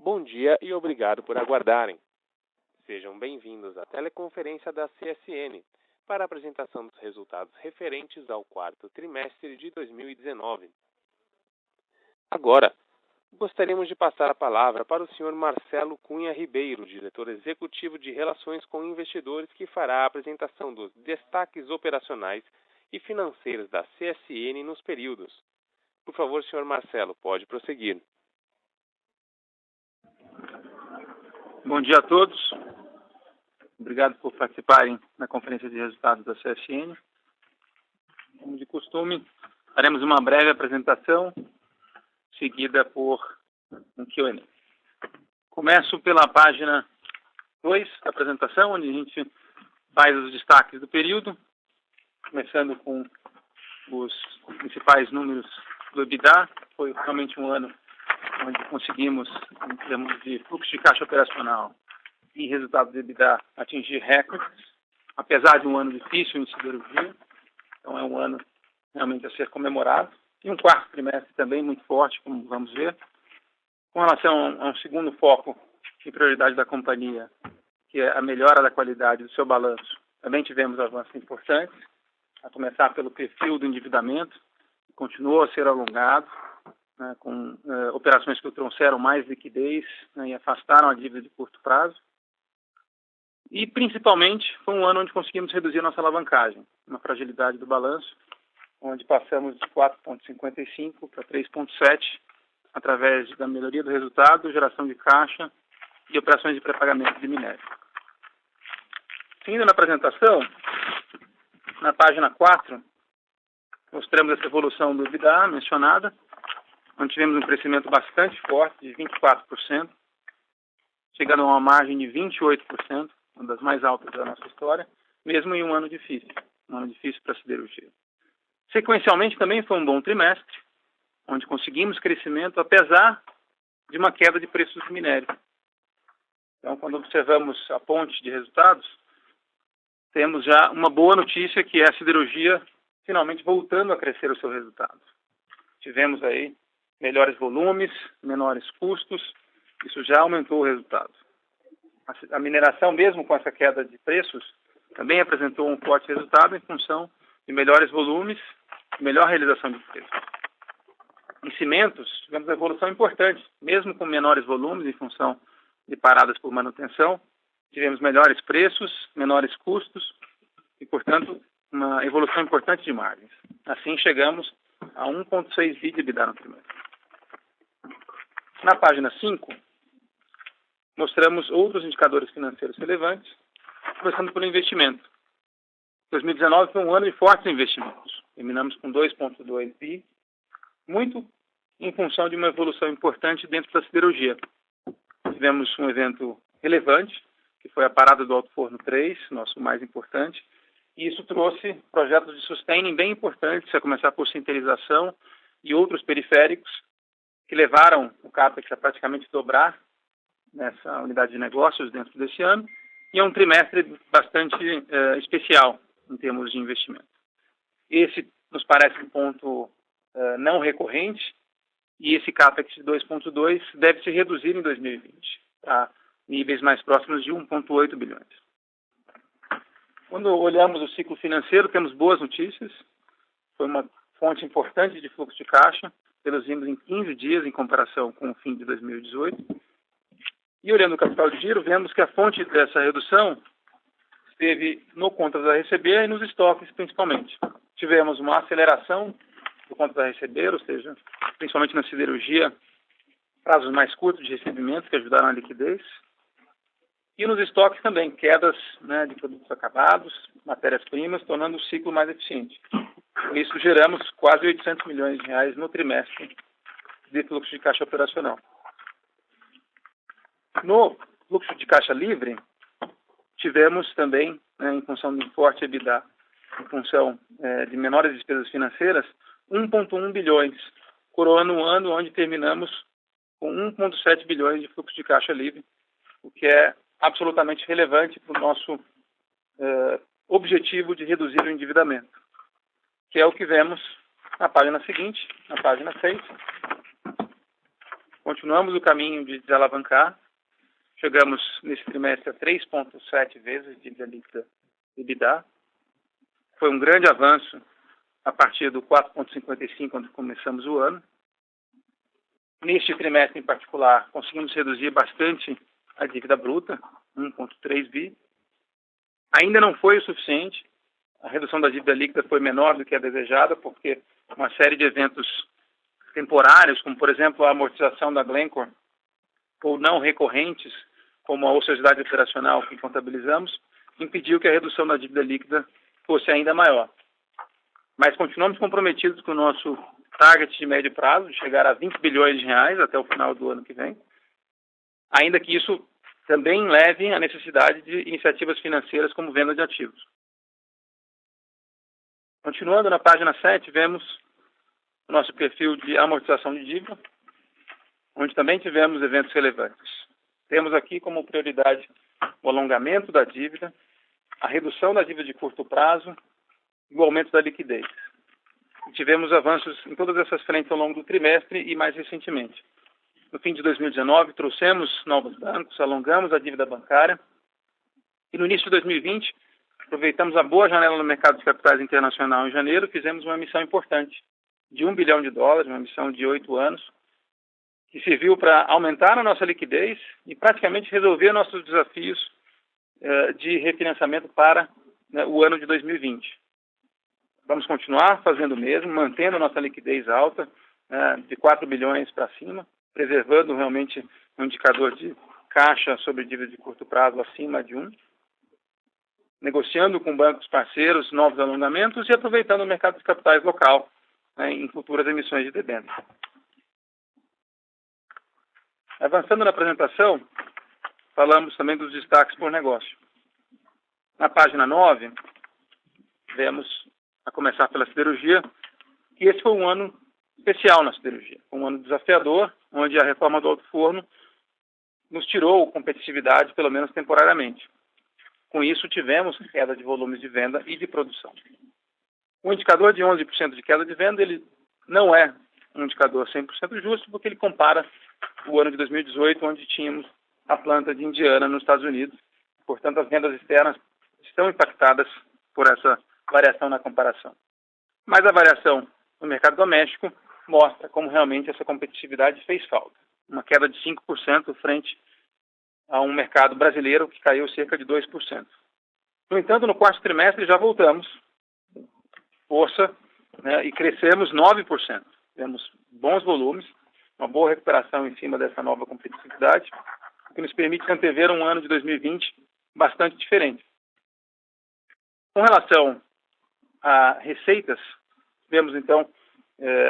Bom dia e obrigado por aguardarem. Sejam bem-vindos à teleconferência da CSN para a apresentação dos resultados referentes ao quarto trimestre de 2019. Agora, gostaríamos de passar a palavra para o Sr. Marcelo Cunha Ribeiro, diretor executivo de Relações com Investidores, que fará a apresentação dos destaques operacionais e financeiros da CSN nos períodos. Por favor, Sr. Marcelo, pode prosseguir. Bom dia a todos. Obrigado por participarem da conferência de resultados da CSN. Como de costume, faremos uma breve apresentação, seguida por um Q&A. Começo pela página 2 da apresentação, onde a gente faz os destaques do período, começando com os principais números do EBITDA. Foi realmente um ano onde conseguimos, em termos de fluxo de caixa operacional e resultado do EBITDA, atingir recordes, apesar de um ano difícil em siderurgia. Então é um ano realmente a ser comemorado. E um quarto trimestre também muito forte, como vamos ver. Com relação a um segundo foco de prioridade da companhia, que é a melhora da qualidade do seu balanço, também tivemos avanços importantes, a começar pelo perfil do endividamento, que continuou a ser alongado, com operações que trouxeram mais liquidez, e afastaram a dívida de curto prazo. E, principalmente, foi um ano onde conseguimos reduzir a nossa alavancagem, uma fragilidade do balanço, onde passamos de 4,55 para 3,7, através da melhoria do resultado, geração de caixa e operações de pré-pagamento de minério. Seguindo na apresentação, na página 4, mostramos essa evolução do EBITDA mencionada, onde tivemos um crescimento bastante forte, de 24%, chegando a uma margem de 28%, uma das mais altas da nossa história, mesmo em um ano difícil para a siderurgia. Sequencialmente, também foi um bom trimestre, onde conseguimos crescimento, apesar de uma queda de preços do minério. Então, quando observamos a ponte de resultados, temos já uma boa notícia, que é a siderurgia finalmente voltando a crescer o seu resultado. Tivemos aí melhores volumes, menores custos, isso já aumentou o resultado. A mineração, mesmo com essa queda de preços, também apresentou um forte resultado em função de melhores volumes e melhor realização de preços. Em cimentos, tivemos uma evolução importante, mesmo com menores volumes em função de paradas por manutenção, tivemos melhores preços, menores custos e, portanto, uma evolução importante de margens. Assim, chegamos a 1,6 bi de EBITDA no trimestre. Na página 5, mostramos outros indicadores financeiros relevantes, começando pelo investimento. 2019 foi um ano de fortes investimentos. Terminamos com 2,2 bi, muito em função de uma evolução importante dentro da siderurgia. Tivemos um evento relevante, que foi a parada do Alto Forno 3, nosso mais importante, e isso trouxe projetos de sustaining bem importantes, a começar por sinterização e outros periféricos, que levaram o CAPEX a praticamente dobrar nessa unidade de negócios dentro desse ano, e é um trimestre bastante especial em termos de investimento. Esse nos parece um ponto não recorrente, e esse CAPEX de 2,2 deve se reduzir em 2020, a níveis mais próximos de 1,8 bilhões. Quando olhamos o ciclo financeiro, temos boas notícias. Foi uma fonte importante de fluxo de caixa, reduzimos em 15 dias em comparação com o fim de 2018. E olhando o capital de giro, vemos que a fonte dessa redução esteve no contas a receber e nos estoques, principalmente. Tivemos uma aceleração do contas a receber, ou seja, principalmente na siderurgia, prazos mais curtos de recebimento que ajudaram a liquidez. E nos estoques também, quedas de produtos acabados, matérias-primas, tornando o ciclo mais eficiente. Por isso, geramos quase 800 milhões de reais no trimestre de fluxo de caixa operacional. No fluxo de caixa livre, tivemos também, em função de um forte EBITDA, em função de menores despesas financeiras, 1,1 bilhões, coroando um ano onde terminamos com 1,7 bilhões de fluxo de caixa livre, o que é absolutamente relevante para o nosso objetivo de reduzir o endividamento, que é o que vemos na página seguinte, na página 6, Continuamos o caminho de desalavancar. Chegamos nesse trimestre a 3,7 vezes dívida líquida EBITDA. Foi um grande avanço a partir do 4,55 quando começamos o ano. Neste trimestre em particular, conseguimos reduzir bastante a dívida bruta, 1,3 bi. Ainda não foi o suficiente. A redução da dívida líquida foi menor do que a desejada, porque uma série de eventos temporários, como por exemplo a amortização da Glencore, ou não recorrentes, como a ociosidade operacional que contabilizamos, impediu que a redução da dívida líquida fosse ainda maior. Mas continuamos comprometidos com o nosso target de médio prazo, de chegar a 20 bilhões de reais até o final do ano que vem, ainda que isso também leve à necessidade de iniciativas financeiras como venda de ativos. Continuando na página 7, vemos o nosso perfil de amortização de dívida, onde também tivemos eventos relevantes. Temos aqui como prioridade o alongamento da dívida, a redução da dívida de curto prazo e o aumento da liquidez. E tivemos avanços em todas essas frentes ao longo do trimestre e mais recentemente. No fim de 2019, trouxemos novos bancos, alongamos a dívida bancária e no início de 2020, aproveitamos a boa janela no mercado de capitais internacional em janeiro, fizemos uma emissão importante de $1 bilhão, uma emissão de 8 anos, que serviu para aumentar a nossa liquidez e praticamente resolver nossos desafios de refinanciamento para o ano de 2020. Vamos continuar fazendo o mesmo, mantendo a nossa liquidez alta, de 4 bilhões para cima, preservando realmente um indicador de caixa sobre dívida de curto prazo acima de 1, negociando com bancos parceiros novos alongamentos e aproveitando o mercado de capitais local em futuras emissões de debêntures. Avançando na apresentação, falamos também dos destaques por negócio. Na página 9, vemos, a começar pela siderurgia, que esse foi um ano especial na siderurgia. Foi um ano desafiador, onde a reforma do alto forno nos tirou competitividade, pelo menos temporariamente. Com isso, tivemos queda de volumes de venda e de produção. O indicador de 11% de queda de venda, ele não é um indicador 100% justo, porque ele compara o ano de 2018, onde tínhamos a planta de Indiana nos Estados Unidos. Portanto, as vendas externas estão impactadas por essa variação na comparação. Mas a variação no mercado doméstico mostra como realmente essa competitividade fez falta. Uma queda de 5% frente a um mercado brasileiro que caiu cerca de 2%. No entanto, no quarto trimestre já voltamos força, e crescemos 9%. Temos bons volumes, uma boa recuperação em cima dessa nova competitividade, o que nos permite antever um ano de 2020 bastante diferente. Com relação a receitas, vemos então,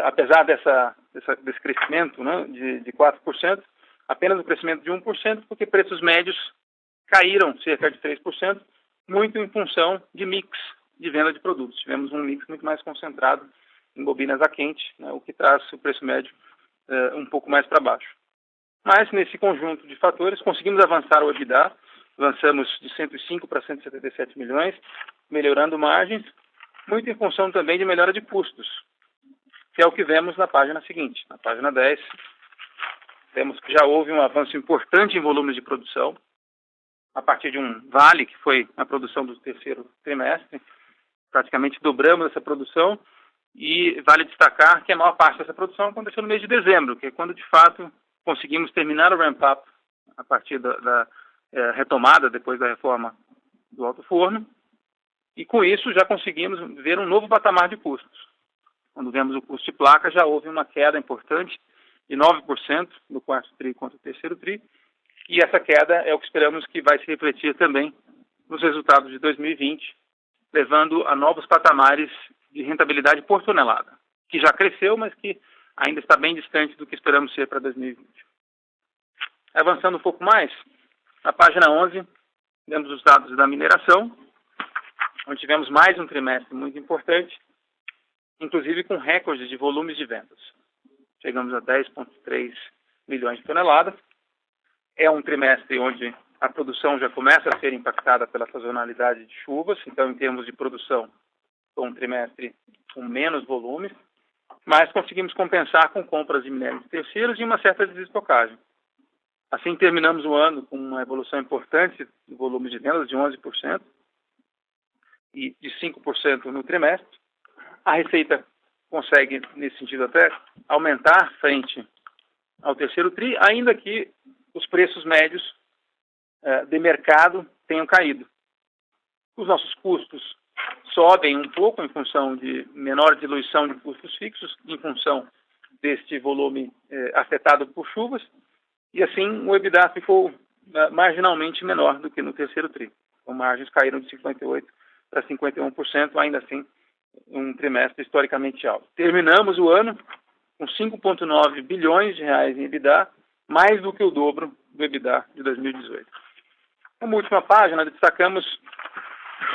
apesar desse crescimento de 4%, apenas um crescimento de 1%, porque preços médios caíram cerca de 3%, muito em função de mix de venda de produtos. Tivemos um mix muito mais concentrado em bobinas a quente, o que traz o preço médio um pouco mais para baixo. Mas, nesse conjunto de fatores, conseguimos avançar o EBITDA, avançamos de 105 para 177 milhões, melhorando margens, muito em função também de melhora de custos, que é o que vemos na página seguinte. Na página 10, vemos que já houve um avanço importante em volumes de produção, a partir de um vale, que foi a produção do terceiro trimestre. Praticamente dobramos essa produção, e vale destacar que a maior parte dessa produção aconteceu no mês de dezembro, que é quando, de fato, conseguimos terminar o ramp-up a partir da retomada depois da reforma do alto forno, e com isso já conseguimos ver um novo patamar de custos. Quando vemos o custo de placa, já houve uma queda importante de 9% no quarto TRI contra o terceiro TRI, e essa queda é o que esperamos que vai se refletir também nos resultados de 2020, levando a novos patamares de rentabilidade por tonelada, que já cresceu, mas que ainda está bem distante do que esperamos ser para 2020. Avançando um pouco mais, na página 11, temos os dados da mineração, onde tivemos mais um trimestre muito importante, inclusive com recordes de volumes de vendas. Chegamos a 10,3 milhões de toneladas. É um trimestre onde a produção já começa a ser impactada pela sazonalidade de chuvas, então, em termos de produção, foi um trimestre com menos volumes, mas conseguimos compensar com compras de minério de terceiros e uma certa desestocagem. Assim, terminamos o ano com uma evolução importante do volume de vendas de 11% e de 5% no trimestre. A receita consegue, nesse sentido, até aumentar frente ao terceiro TRI, ainda que os preços médios de mercado tenham caído. Os nossos custos sobem um pouco em função de menor diluição de custos fixos, em função deste volume afetado por chuvas, e assim o EBITDA ficou marginalmente menor do que no terceiro TRI. As margens caíram de 58% para 51%, ainda assim um trimestre historicamente alto. Terminamos o ano com 5,9 bilhões de reais em EBITDA, mais do que o dobro do EBITDA de 2018. Como última página, destacamos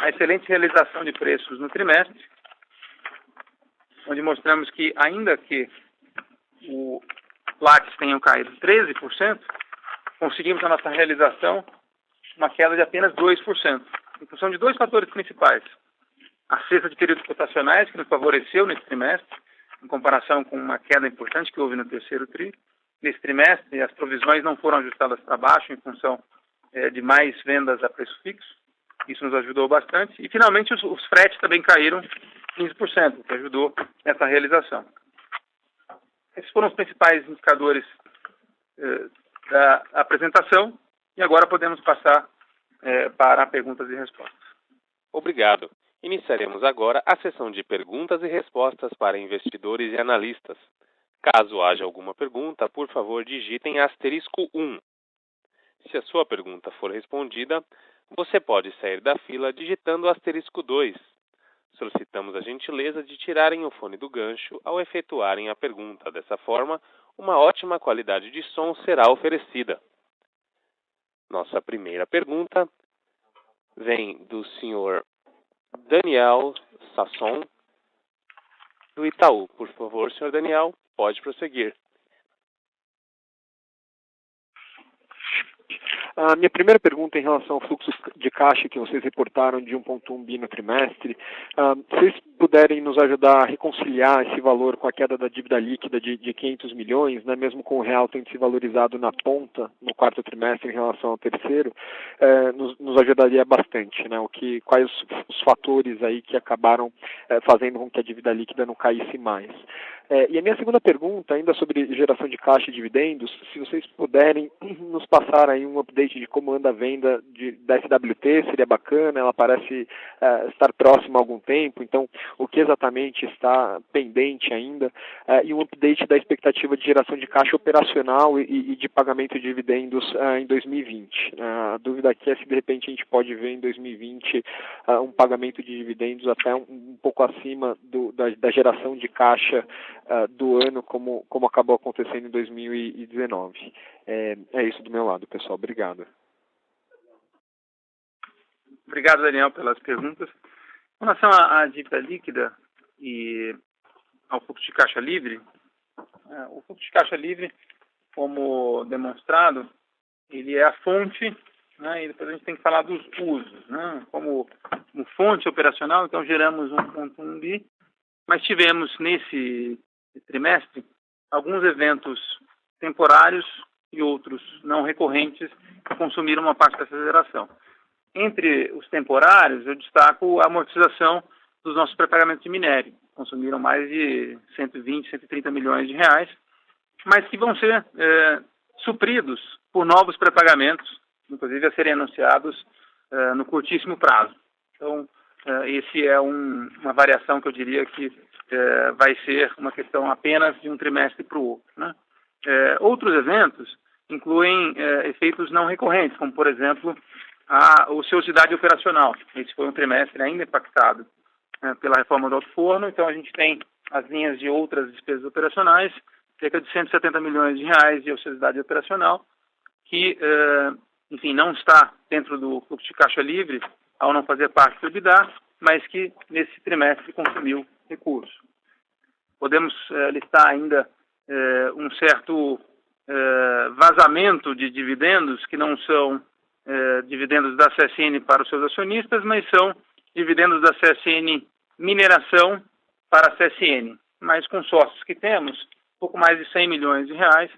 a excelente realização de preços no trimestre, onde mostramos que, ainda que o látis tenha caído 13%, conseguimos na nossa realização uma queda de apenas 2%, em função de dois fatores principais. A cesta de períodos cotacionais, que nos favoreceu nesse trimestre, em comparação com uma queda importante que houve no terceiro TRI. Nesse trimestre, as provisões não foram ajustadas para baixo, em função de mais vendas a preço fixo. Isso nos ajudou bastante. E, finalmente, os fretes também caíram 15%, o que ajudou nessa realização. Esses foram os principais indicadores da apresentação. E agora podemos passar para perguntas e respostas. Obrigado. Iniciaremos agora a sessão de perguntas e respostas para investidores e analistas. Caso haja alguma pergunta, por favor, digitem *1. Se a sua pergunta for respondida, você pode sair da fila digitando *2. Solicitamos a gentileza de tirarem o fone do gancho ao efetuarem a pergunta. Dessa forma, uma ótima qualidade de som será oferecida. Nossa primeira pergunta vem do senhor Daniel Sasson, do Itaú. Por favor, senhor Daniel, pode prosseguir. A minha primeira pergunta em relação ao fluxo de caixa que vocês reportaram de 1,1 bi no trimestre. Se vocês puderem nos ajudar a reconciliar esse valor com a queda da dívida líquida de 500 milhões, né, mesmo com o real tendo se valorizado na ponta no quarto trimestre em relação ao terceiro, nos ajudaria bastante, né? Quais os fatores aí que acabaram fazendo com que a dívida líquida não caísse mais. E a minha segunda pergunta, ainda sobre geração de caixa e dividendos, se vocês puderem nos passar aí um update de como anda a venda da SWT, seria bacana, ela parece estar próxima há algum tempo, então o que exatamente está pendente ainda, e um update da expectativa de geração de caixa operacional e de pagamento de dividendos em 2020. A dúvida aqui é se de repente a gente pode ver em 2020 um pagamento de dividendos até um pouco acima da geração de caixa do ano, como acabou acontecendo em 2019. É isso do meu lado, pessoal. Obrigado. Obrigado, Daniel, pelas perguntas. Com relação à dívida líquida e ao fluxo de caixa livre, o fluxo de caixa livre, como demonstrado, ele é a fonte, né, e depois a gente tem que falar dos usos, né, como fonte operacional. Então geramos 1,1 bi, mas tivemos nesse trimestre alguns eventos temporários e outros não recorrentes que consumiram uma parte dessa geração. Entre os temporários, eu destaco a amortização dos nossos pré-pagamentos de minério. Consumiram mais de 120, 130 milhões de reais, mas que vão ser supridos por novos pré-pagamentos, inclusive a serem anunciados no curtíssimo prazo. Então, esse é uma variação que eu diria que vai ser uma questão apenas de um trimestre para o outro, né? Outros eventos incluem efeitos não recorrentes, como, por exemplo, a ociosidade operacional. Esse foi um trimestre ainda impactado pela reforma do alto forno, então a gente tem as linhas de outras despesas operacionais, cerca de 170 milhões de reais de ociosidade operacional, que, enfim, não está dentro do fluxo de caixa livre ao não fazer parte do EBITDA, mas que nesse trimestre consumiu recurso. Podemos listar ainda um certo vazamento de dividendos, que não são dividendos da CSN para os seus acionistas, mas são dividendos da CSN Mineração para a CSN. mas com sócios que temos, pouco mais de 100 milhões de reais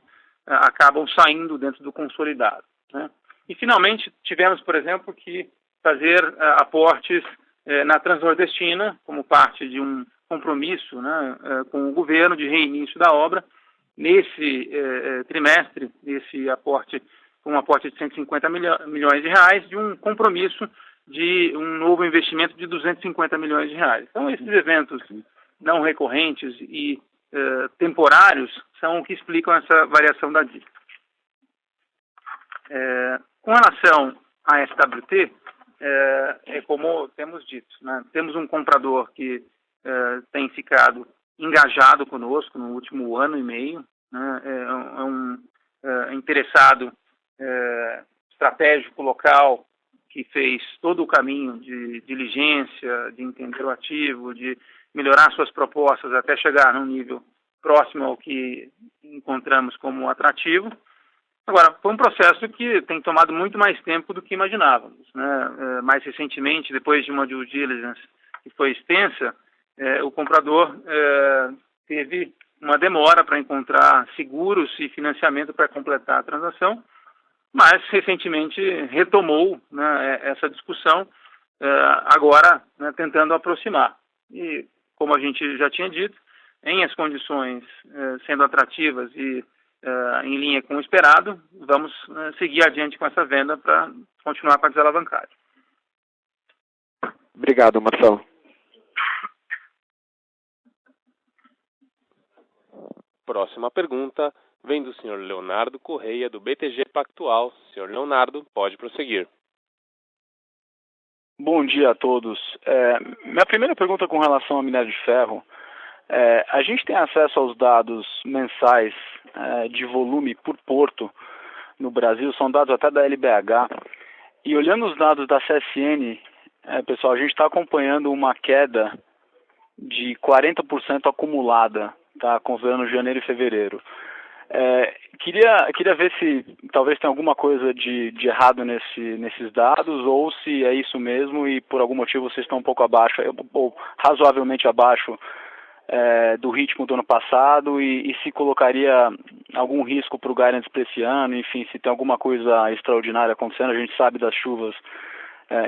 acabam saindo dentro do consolidado, né? E, finalmente, tivemos, por exemplo, que fazer aportes na Transnordestina, como parte de um compromisso, né, com o governo de reinício da obra. Nesse trimestre, esse aporte, um aporte de 150 milhões de reais, de um compromisso de um novo investimento de 250 milhões de reais. Então, esses eventos não recorrentes e temporários são o que explicam essa variação da dívida. Com relação à SWT, é como temos dito, né? Temos um comprador que tem ficado engajado conosco no último ano e meio, né? É um interessado estratégico local que fez todo o caminho de diligência, de entender o ativo, de melhorar suas propostas até chegar num nível próximo ao que encontramos como atrativo. Agora, foi um processo que tem tomado muito mais tempo do que imaginávamos, né? Mais recentemente, depois de uma due diligence que foi extensa, o comprador teve uma demora para encontrar seguros e financiamento para completar a transação, mas recentemente retomou, né, essa discussão, agora, né, tentando aproximar. E, como a gente já tinha dito, em as condições sendo atrativas e em linha com o esperado, vamos seguir adiante com essa venda para continuar com a desalavancagem. Obrigado, Marcelo. Próxima pergunta vem do senhor Leonardo Correia, do BTG Pactual. Senhor Leonardo, pode prosseguir. Bom dia a todos. Minha primeira pergunta com relação ao minério de ferro. A gente tem acesso aos dados mensais de volume por porto no Brasil, são dados até da LBH. E olhando os dados da CSN, pessoal, a gente está acompanhando uma queda de 40% acumulada, tá, considerando janeiro e fevereiro. Queria ver se talvez tem alguma coisa de errado nesses dados, ou se é isso mesmo e por algum motivo vocês estão um pouco abaixo, ou razoavelmente abaixo do ritmo do ano passado, e se colocaria algum risco para o guidance para esse ano, enfim, se tem alguma coisa extraordinária acontecendo. A gente sabe das chuvas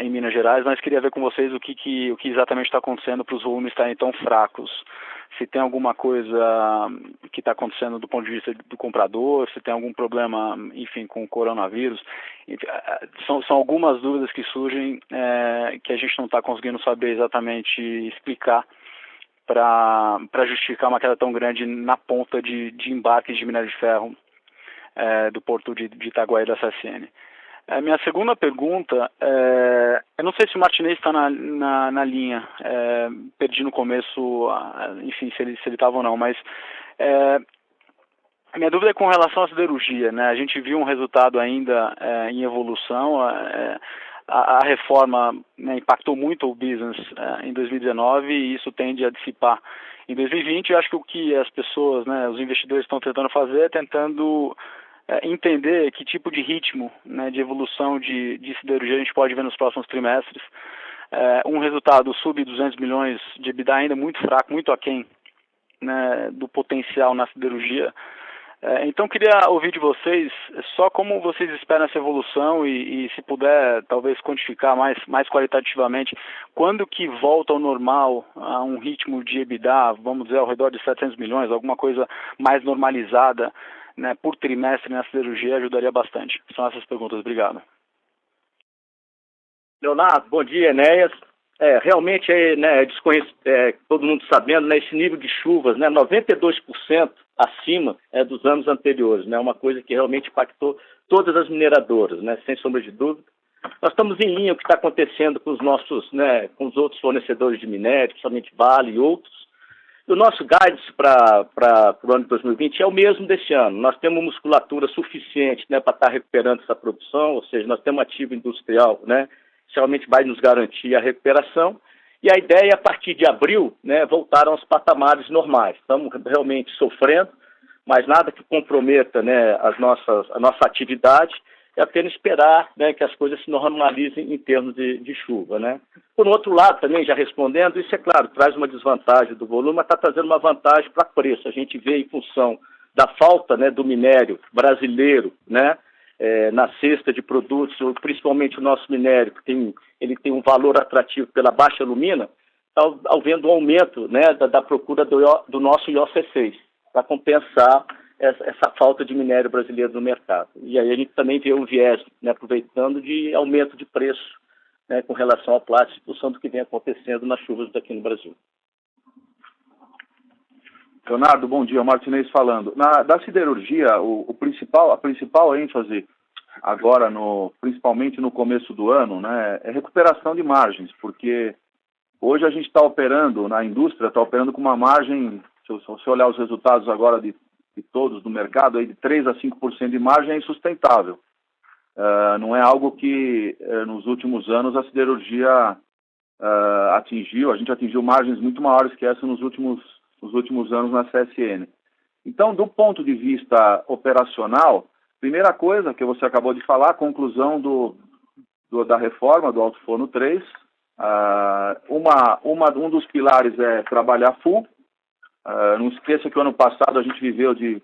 em Minas Gerais, mas queria ver com vocês o que exatamente está acontecendo para os volumes estarem tão fracos. Se tem alguma coisa que está acontecendo do ponto de vista do comprador, se tem algum problema, enfim, com o coronavírus. São algumas dúvidas que surgem que a gente não está conseguindo saber exatamente explicar para justificar uma queda tão grande na ponta de embarques de minério de ferro do porto de Itaguaí da CSN. Minha segunda pergunta, eu não sei se o Martinez está na linha, perdi no começo, enfim, se ele estava ou não, mas a minha dúvida é com relação à siderurgia, né? A gente viu um resultado ainda em evolução, a reforma, né, impactou muito o business em 2019 e isso tende a dissipar em 2020. Eu acho que o que as pessoas, né, os investidores estão tentando fazer é tentando entender que tipo de ritmo, né, de evolução de siderurgia a gente pode ver nos próximos trimestres. Um resultado sub 200 milhões de EBITDA ainda muito fraco, muito aquém, né, do potencial na siderurgia. Então queria ouvir de vocês só como vocês esperam essa evolução e se puder talvez quantificar mais qualitativamente quando que volta ao normal, a um ritmo de EBITDA, vamos dizer, ao redor de 700 milhões, alguma coisa mais normalizada, né, por trimestre na siderurgia, ajudaria bastante. São essas perguntas. Obrigado. Leonardo, bom dia, Enéas. Realmente, né, todo mundo sabendo, né, esse nível de chuvas, né, 92% acima dos anos anteriores, né, uma coisa que realmente impactou todas as mineradoras, né, sem sombra de dúvida. Nós estamos em linha com o que está acontecendo com os nossos, né, com os outros fornecedores de minério, principalmente Vale e outros. E o nosso guidance para o ano de 2020 é o mesmo desse ano. Nós temos musculatura suficiente, né, para estar recuperando essa produção, ou seja, nós temos ativo industrial, né, realmente vai nos garantir a recuperação, e a ideia é, a partir de abril, né, voltar aos patamares normais. Estamos realmente sofrendo, mas nada que comprometa, né, a nossa atividade, é apenas esperar, né, que as coisas se normalizem em termos de chuva, né? Por outro lado, também, já respondendo, isso é claro, traz uma desvantagem do volume, mas está trazendo uma vantagem para preço. A gente vê em função da falta, né, do minério brasileiro, né, na cesta de produtos, principalmente o nosso minério, que ele tem um valor atrativo pela baixa alumina, está havendo um aumento, né, da procura do nosso IOC6, para compensar essa falta de minério brasileiro no mercado. E aí a gente também vê um viés, né, aproveitando de aumento de preço, né, com relação ao plástico, em função do que vem acontecendo nas chuvas daqui no Brasil. Leonardo, bom dia, Martinez falando. Da siderurgia, a principal ênfase agora, principalmente no começo do ano, né, é recuperação de margens, porque hoje a gente está operando, na indústria, está operando com uma margem, se você olhar os resultados agora de todos do mercado, aí de 3 a 5% de margem é insustentável. Não é algo que nos últimos anos a siderurgia atingiu, a gente atingiu margens muito maiores que essa nos últimos anos na CSN. Então, do ponto de vista operacional, primeira coisa que você acabou de falar, a conclusão da reforma do Alto Forno 3, um dos pilares é trabalhar full. Não esqueça que o ano passado a gente viveu de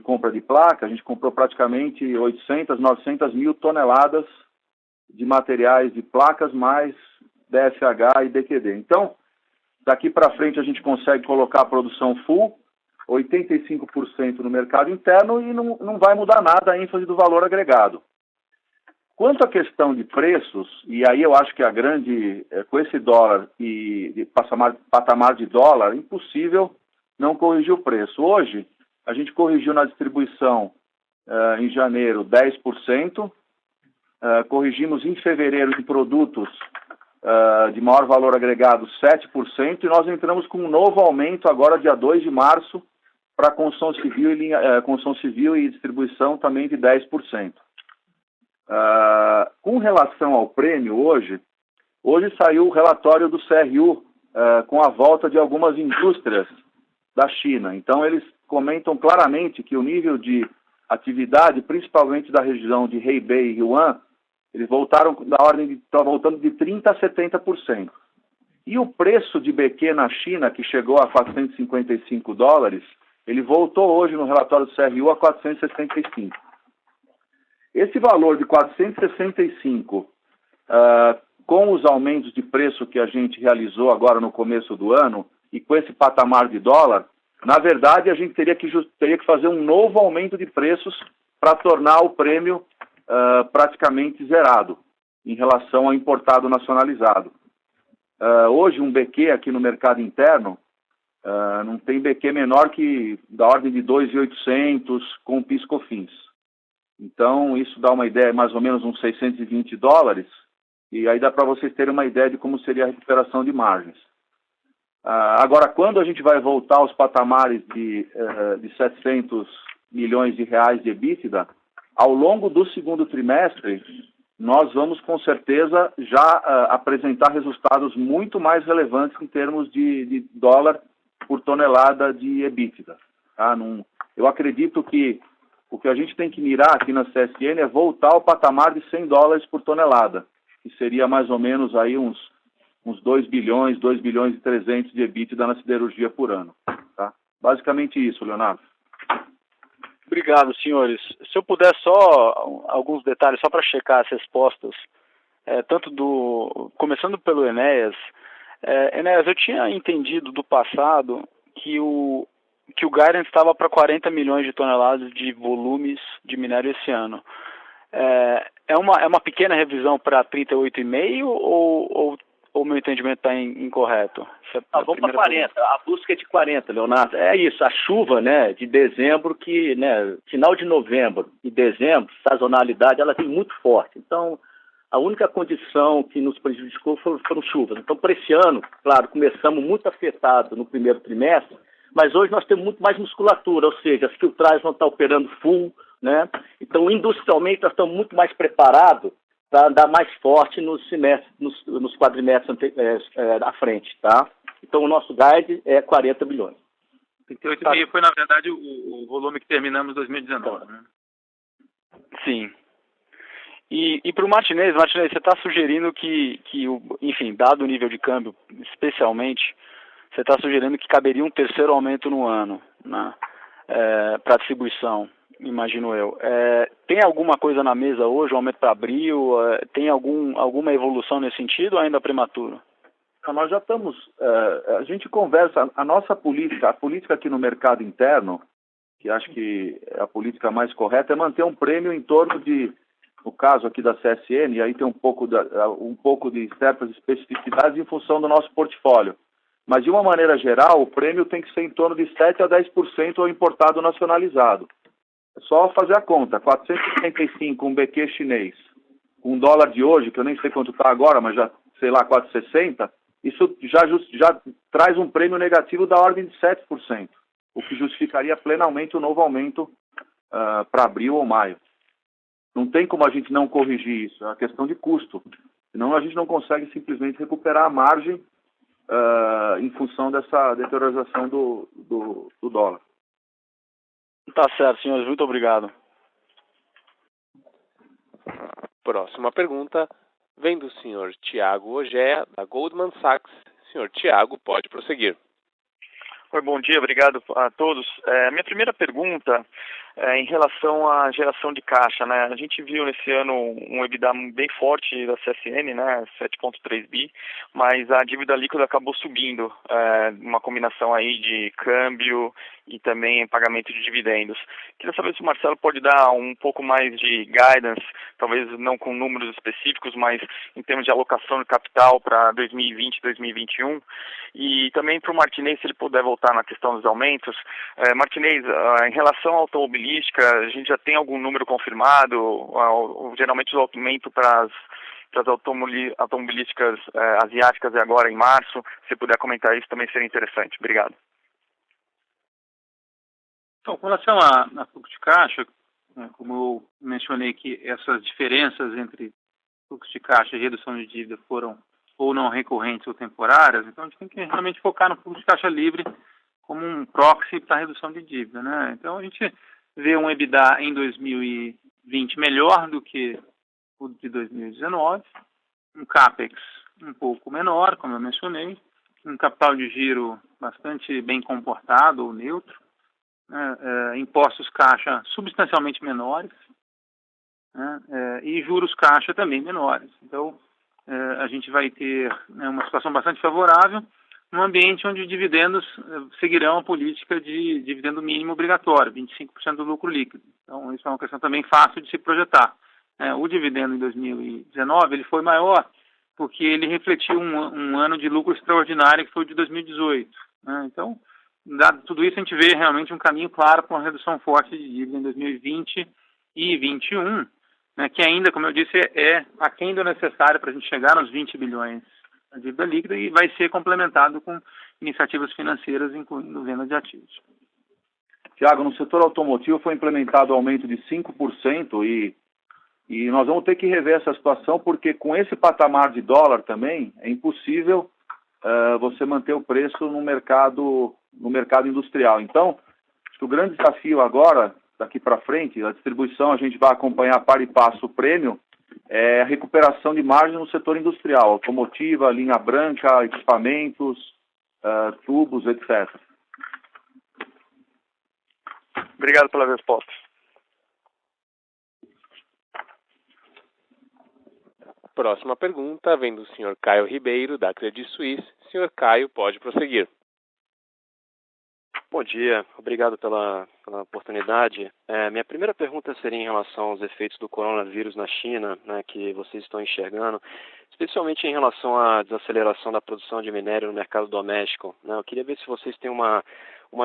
compra de placa, a gente comprou praticamente 800, 900 mil toneladas de materiais de placas mais DSH e DQD. Então, daqui para frente a gente consegue colocar a produção full, 85% no mercado interno e não vai mudar nada a ênfase do valor agregado. Quanto à questão de preços, e aí eu acho que com esse dólar e patamar de dólar, impossível não corrigir o preço. Hoje, a gente corrigiu na distribuição em janeiro 10%, corrigimos em fevereiro em produtos de maior valor agregado 7%, e nós entramos com um novo aumento agora, dia 2 de março, para construção civil e distribuição também de 10%. Com relação ao prêmio, hoje saiu o relatório do CRU com a volta de algumas indústrias da China. Então, eles comentam claramente que o nível de atividade, principalmente da região de Hebei e Yuan, eles estão voltando de 30% a 70%. E o preço de BQ na China, que chegou a $455, ele voltou hoje no relatório do CRU a 465. Esse valor de 465, com os aumentos de preço que a gente realizou agora no começo do ano, e com esse patamar de dólar, na verdade a gente teria que fazer um novo aumento de preços para tornar o prêmio praticamente zerado em relação ao importado nacionalizado. Hoje um BQ aqui no mercado interno, não tem BQ menor que da ordem de 2.800 com PIS/COFINS. Então isso dá uma ideia, mais ou menos uns $620, e aí dá para vocês terem uma ideia de como seria a recuperação de margens. Agora, quando a gente vai voltar aos patamares de 700 milhões de reais de EBITDA, ao longo do segundo trimestre, nós vamos com certeza já apresentar resultados muito mais relevantes em termos de dólar por tonelada de EBITDA. Tá? Eu acredito que o que a gente tem que mirar aqui na CSN é voltar ao patamar de $100 por tonelada, que seria mais ou menos aí uns 2 bilhões e 300 de EBITDA na siderurgia por ano. Tá? Basicamente isso, Leonardo. Obrigado, senhores. Se eu puder só alguns detalhes, só para checar as respostas, começando pelo Enéas. Enéas, eu tinha entendido do passado que o guidance estava para 40 milhões de toneladas de volumes de minério esse ano. É uma pequena revisão para 38,5 ou meu entendimento está incorreto? Vamos para 40, a busca é de 40, Leonardo. É isso, a chuva, né, de dezembro, que, né, final de novembro e dezembro, sazonalidade, ela vem muito forte. Então, a única condição que nos prejudicou foram chuvas. Então, para esse ano, claro, começamos muito afetado no primeiro trimestre, mas hoje nós temos muito mais musculatura, ou seja, as filtragens vão estar operando full, né? Então, industrialmente, nós estamos muito mais preparados para andar mais forte nos quadrimestres à frente, tá? Então, o nosso guide é 40 bilhões. 38,5 foi, na verdade, o volume que terminamos em 2019, né? Sim. E para o Martinez, você está sugerindo que enfim, dado o nível de câmbio, especialmente, você está sugerindo que caberia um terceiro aumento no ano, né, para distribuição, imagino eu. Tem alguma coisa na mesa hoje, um aumento para abril? Tem alguma evolução nesse sentido ou ainda prematuro? Nós já estamos, a gente conversa, a política aqui no mercado interno, que acho que é a política mais correta, é manter um prêmio em torno de, no caso aqui da CSN, e aí tem um pouco de certas especificidades em função do nosso portfólio. Mas, de uma maneira geral, o prêmio tem que ser em torno de 7 a 10% ao importado nacionalizado. É só fazer a conta. 475, um BQ chinês, com um dólar de hoje, que eu nem sei quanto está agora, mas já, sei lá, 4,60, isso já traz um prêmio negativo da ordem de 7%, o que justificaria plenamente o novo aumento para abril ou maio. Não tem como a gente não corrigir isso, é uma questão de custo. Senão a gente não consegue simplesmente recuperar a margem em função dessa deteriorização do dólar. Tá certo, senhores. Muito obrigado. Próxima pergunta vem do senhor Tiago Ogea, da Goldman Sachs. Senhor Tiago, pode prosseguir. Oi, bom dia, obrigado a todos. Minha primeira pergunta é em relação à geração de caixa, né? A gente viu nesse ano um EBITDA bem forte da CSN, né? 7,3 bi, mas a dívida líquida acabou subindo, uma combinação aí de câmbio e também pagamento de dividendos. Queria saber se o Marcelo pode dar um pouco mais de guidance, talvez não com números específicos, mas em termos de alocação de capital para 2020 e 2021. E também para o Martinez, se ele puder voltar na questão dos aumentos. Martinez, em relação à automobilística, a gente já tem algum número confirmado? Geralmente o aumento para as automobilísticas asiáticas é agora em março. Se puder comentar isso, também seria interessante. Obrigado. Então, com relação a fluxo de caixa, como eu mencionei que essas diferenças entre fluxo de caixa e redução de dívida foram ou não recorrentes ou temporárias, então a gente tem que realmente focar no fluxo de caixa livre como um proxy para a redução de dívida, né? Então a gente vê um EBITDA em 2020 melhor do que o de 2019, um CAPEX um pouco menor, como eu mencionei, um capital de giro bastante bem comportado ou neutro, né? Impostos caixa substancialmente menores, né? E juros caixa também menores. Então a gente vai ter uma situação bastante favorável num ambiente onde dividendos seguirão a política de dividendo mínimo obrigatório, 25% do lucro líquido. Então, isso é uma questão também fácil de se projetar. O dividendo em 2019 ele foi maior porque ele refletiu um ano de lucro extraordinário que foi o de 2018. Então, dado tudo isso, a gente vê realmente um caminho claro para uma redução forte de dívida em 2020 e 2021, que ainda, como eu disse, é aquém do necessário para a gente chegar nos 20 bilhões de dívida líquida e vai ser complementado com iniciativas financeiras, incluindo venda de ativos. Tiago, no setor automotivo foi implementado o aumento de 5% e nós vamos ter que rever essa situação porque com esse patamar de dólar também é impossível você manter o preço no mercado industrial. Então, acho que o grande desafio agora, daqui para frente, a distribuição a gente vai acompanhar par e passo o prêmio, é a recuperação de margem no setor industrial, automotiva, linha branca, equipamentos, tubos, etc. Obrigado pela resposta. Próxima pergunta vem do senhor Caio Ribeiro, da Credit Suisse. Senhor Caio, pode prosseguir. Bom dia, obrigado pela oportunidade. Minha primeira pergunta seria em relação aos efeitos do coronavírus na China, né, que vocês estão enxergando, especialmente em relação à desaceleração da produção de minério no mercado doméstico, né? Eu queria ver se vocês têm uma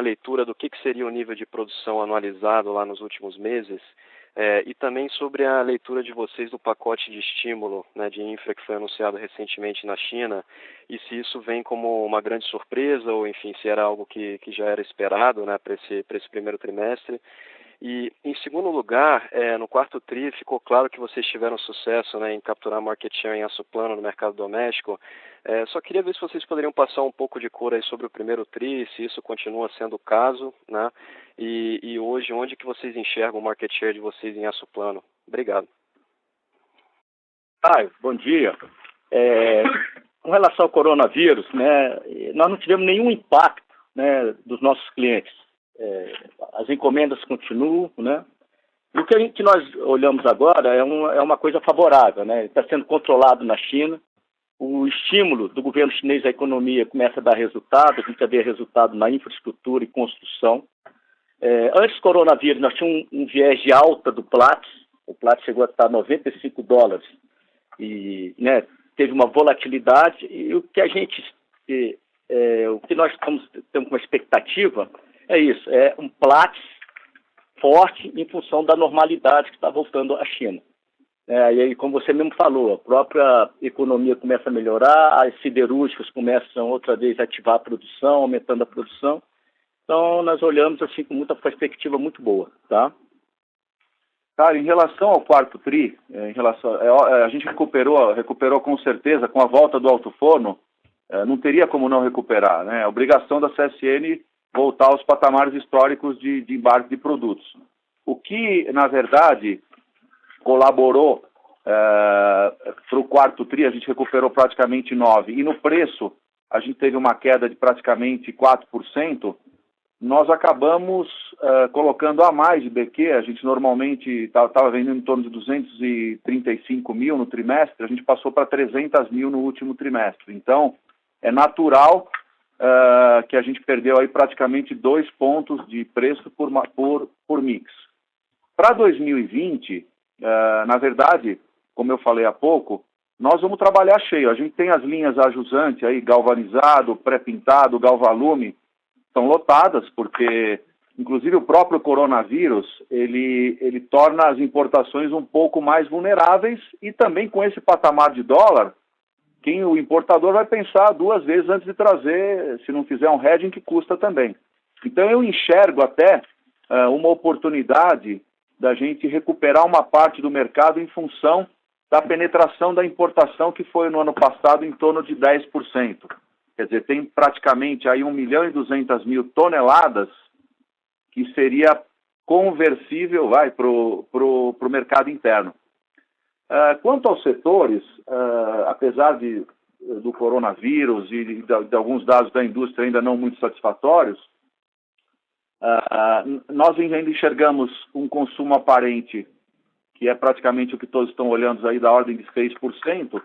leitura do que seria o nível de produção anualizado lá nos últimos meses, e também sobre a leitura de vocês do pacote de estímulo, né, de infra que foi anunciado recentemente na China, e se isso vem como uma grande surpresa ou, enfim, se era algo que já era esperado, né, para esse primeiro trimestre. E, em segundo lugar, no quarto TRI, ficou claro que vocês tiveram sucesso, né, em capturar market share em aço plano no mercado doméstico. Só queria ver se vocês poderiam passar um pouco de cor aí sobre o primeiro TRI, se isso continua sendo o caso, né? E hoje, onde que vocês enxergam o market share de vocês em aço plano? Obrigado. Bom dia. Com relação ao coronavírus, né, nós não tivemos nenhum impacto, né, dos nossos clientes. As encomendas continuam, né? E o que nós olhamos agora é uma coisa favorável, né? Está sendo controlado na China. O estímulo do governo chinês à economia começa a dar resultado. A gente já vê resultado na infraestrutura e construção. Antes do coronavírus, nós tínhamos um viés de alta do Platts. O Platts chegou a estar $95. E, né, teve uma volatilidade. E o que a gente... o que nós temos como expectativa é isso. É um Platts forte em função da normalidade que está voltando à China. E aí, como você mesmo falou, a própria economia começa a melhorar, as siderúrgicas começam outra vez a ativar a produção, aumentando a produção. Então, nós olhamos assim com muita perspectiva muito boa, tá? Cara, em relação ao quarto TRI, a gente recuperou com certeza, com a volta do alto forno, não teria como não recuperar, né? A obrigação da CSN voltar aos patamares históricos de embarque de produtos. O que, na verdade, colaborou para o quarto TRI, a gente recuperou praticamente 9%, e no preço a gente teve uma queda de praticamente 4%, nós acabamos colocando a mais de BQ. A gente normalmente estava vendendo em torno de 235 mil no trimestre, a gente passou para 300 mil no último trimestre. Então, é natural que a gente perdeu aí praticamente 2 pontos de preço por mix. Para 2020, na verdade, como eu falei há pouco, nós vamos trabalhar cheio. A gente tem as linhas ajusantes aí, galvanizado, pré-pintado, galvalume, estão lotadas, porque, inclusive, o próprio coronavírus, ele torna as importações um pouco mais vulneráveis, e também com esse patamar de dólar, o importador vai pensar 2 vezes antes de trazer, se não fizer um hedging, que custa também. Então, eu enxergo até uma oportunidade da gente recuperar uma parte do mercado em função da penetração da importação, que foi no ano passado em torno de 10%. Quer dizer, tem praticamente aí 1.200.000 toneladas que seria conversível para o mercado interno. Quanto aos setores, apesar do coronavírus e de alguns dados da indústria ainda não muito satisfatórios, nós ainda enxergamos um consumo aparente, que é praticamente o que todos estão olhando aí, da ordem de 6%,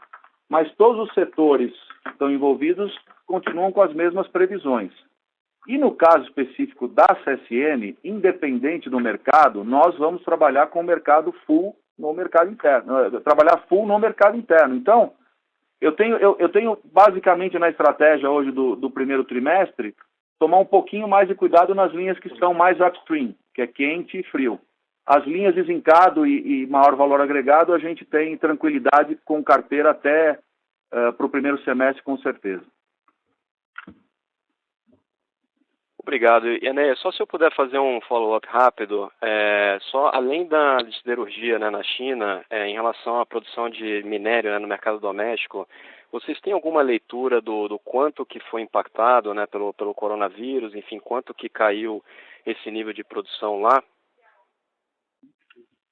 mas todos os setores que estão envolvidos continuam com as mesmas previsões. E no caso específico da CSN, independente do mercado, nós vamos trabalhar com o mercado full no mercado interno, trabalhar full no mercado interno. Então, eu tenho basicamente na estratégia hoje do primeiro trimestre, tomar um pouquinho mais de cuidado nas linhas que são mais upstream, que é quente e frio. As linhas de zincado e maior valor agregado, a gente tem tranquilidade com carteira até para o primeiro semestre, com certeza. Obrigado. E, Enéas, só se eu puder fazer um follow-up rápido, só além da siderurgia, né, na China, em relação à produção de minério, né, no mercado doméstico, vocês têm alguma leitura do quanto que foi impactado, né, pelo coronavírus, enfim, quanto que caiu esse nível de produção lá?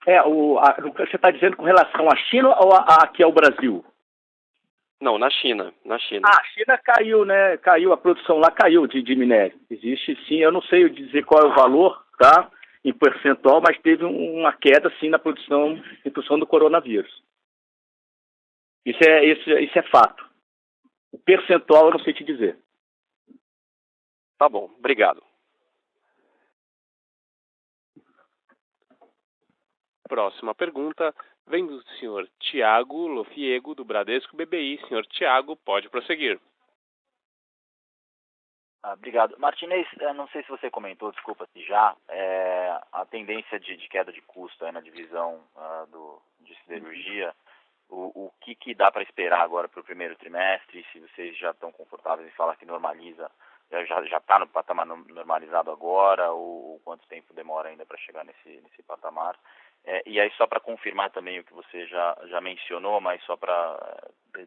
Você está dizendo com relação à China ou aqui ao Brasil? Não, na China. A China caiu, né? A produção lá caiu de minério. Existe sim, eu não sei dizer qual é o valor, tá? Em percentual, mas teve uma queda sim na produção em função do coronavírus. Isso é fato. O percentual eu não sei te dizer. Tá bom, obrigado. Próxima pergunta vem do senhor Tiago Lofiego, do Bradesco BBI. Senhor Tiago, pode prosseguir. Obrigado. Martinez, não sei se você comentou, desculpa se já, a tendência de queda de custo na divisão de siderurgia, o que dá para esperar agora para o primeiro trimestre, se vocês já estão confortáveis em falar que normaliza, já está no patamar normalizado agora, ou quanto tempo demora ainda para chegar nesse patamar. E aí, só para confirmar também o que você já mencionou, mas só para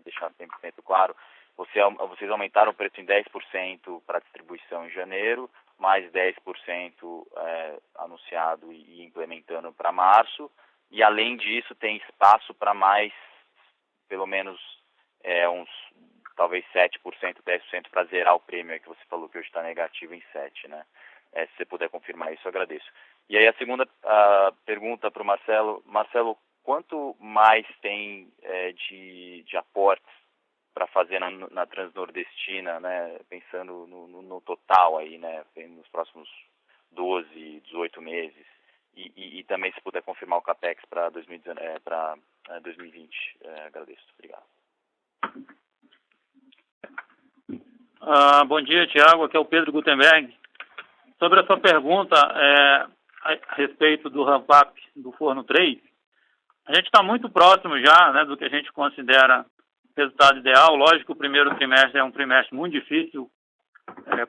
deixar 100% claro, vocês aumentaram o preço em 10% para distribuição em janeiro, mais 10% anunciado e implementando para março, e além disso tem espaço para mais pelo menos uns talvez 7%, 10% para zerar o prêmio aí que você falou que hoje está negativo em 7%, né? Se você puder confirmar isso, eu agradeço. E aí a segunda pergunta para o Marcelo. Marcelo, quanto mais tem de aportes para fazer na Transnordestina, né? Pensando no total aí, né? Nos próximos 12, 18 meses. E também se puder confirmar o CAPEX para 2020, agradeço. Obrigado. Bom dia, Tiago. Aqui é o Pedro Gutenberg. Sobre a sua pergunta a respeito do ramp-up do Forno 3, a gente está muito próximo já, né, do que a gente considera resultado ideal. Lógico que o primeiro trimestre é um trimestre muito difícil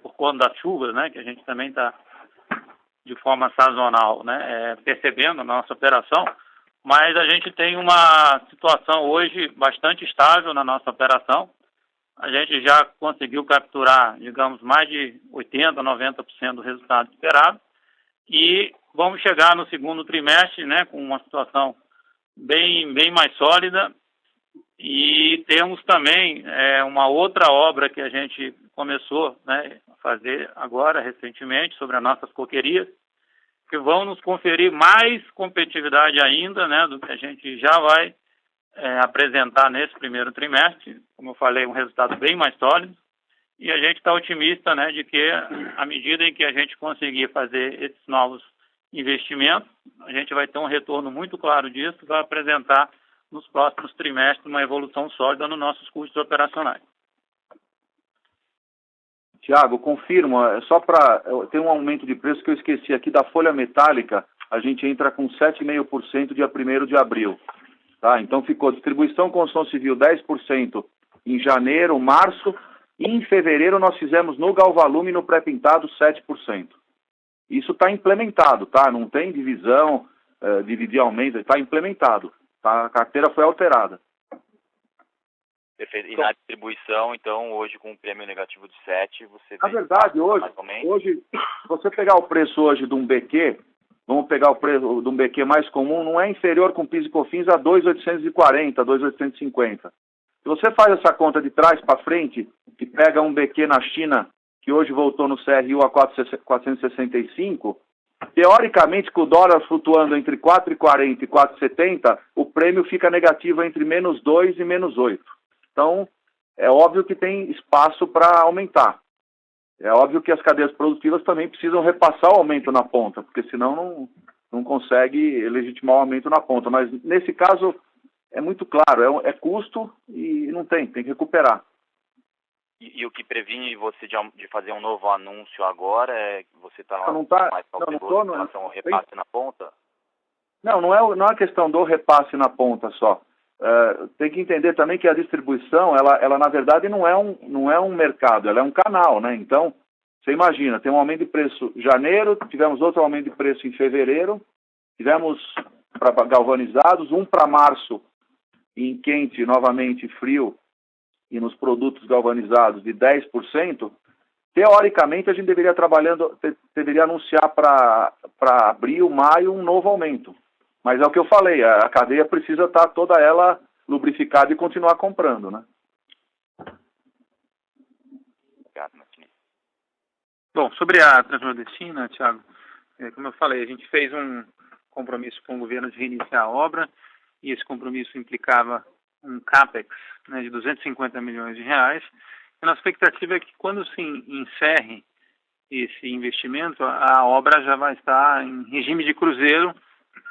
por conta das chuvas, né, que a gente também está de forma sazonal, né, percebendo na nossa operação, mas a gente tem uma situação hoje bastante estável na nossa operação. A gente já conseguiu capturar, digamos, mais de 80%, 90% do resultado esperado e vamos chegar no segundo trimestre, né, com uma situação bem mais sólida. E temos também uma outra obra que a gente começou, né, a fazer agora, recentemente, sobre as nossas coquerias, que vão nos conferir mais competitividade ainda, né, do que a gente já vai apresentar nesse primeiro trimestre. Como eu falei, um resultado bem mais sólido. E a gente está otimista, né, de que à medida em que a gente conseguir fazer esses novos investimentos, a gente vai ter um retorno muito claro disso, vai apresentar nos próximos trimestres uma evolução sólida nos nossos custos operacionais. Tiago, confirmo, só para... Tem um aumento de preço que eu esqueci aqui da folha metálica, a gente entra com 7,5% dia 1º de abril. Tá? Então ficou distribuição, construção civil 10% em janeiro, março, e em fevereiro nós fizemos no Galvalume e no pré-pintado 7%. Isso está implementado, tá? Não tem divisão, dividir aumento, está implementado. Tá? A carteira foi alterada. Perfeito. E na distribuição, então, hoje com um prêmio negativo de 7, você... Na verdade, hoje, se você pegar o preço hoje de um BQ, vamos pegar o preço de um BQ mais comum, não é inferior com PIS e COFINS a 2.840, 2.850. Se você faz essa conta de trás para frente, e pega um BQ na China, que hoje voltou no CRU a 465, teoricamente, com o dólar flutuando entre 4,40 e 4,70, o prêmio fica negativo entre -2 e -8. Então, é óbvio que tem espaço para aumentar. É óbvio que as cadeias produtivas também precisam repassar o aumento na ponta, porque senão não consegue legitimar o aumento na ponta. Mas, nesse caso, é muito claro, é custo e não tem que recuperar. E o que previne você de fazer um novo anúncio agora é que você está mais cauteloso em relação ao repasse na ponta? Não é questão do repasse na ponta só. Tem que entender também que a distribuição, ela na verdade não é um mercado, ela é um canal, né? Então, você imagina, tem um aumento de preço em janeiro, tivemos outro aumento de preço em fevereiro, tivemos para galvanizados, um para março em quente, novamente frio, e nos produtos galvanizados de 10%, teoricamente a gente deveria anunciar para abril, maio, um novo aumento. Mas é o que eu falei, a cadeia precisa estar toda ela lubrificada e continuar comprando, né? Obrigado, Martinez. Bom, sobre a Transnordestina, Thiago, como eu falei, a gente fez um compromisso com o governo de reiniciar a obra, e esse compromisso implicava um CAPEX, né, de 250 milhões de reais. A nossa expectativa é que quando se encerre esse investimento, a obra já vai estar em regime de cruzeiro,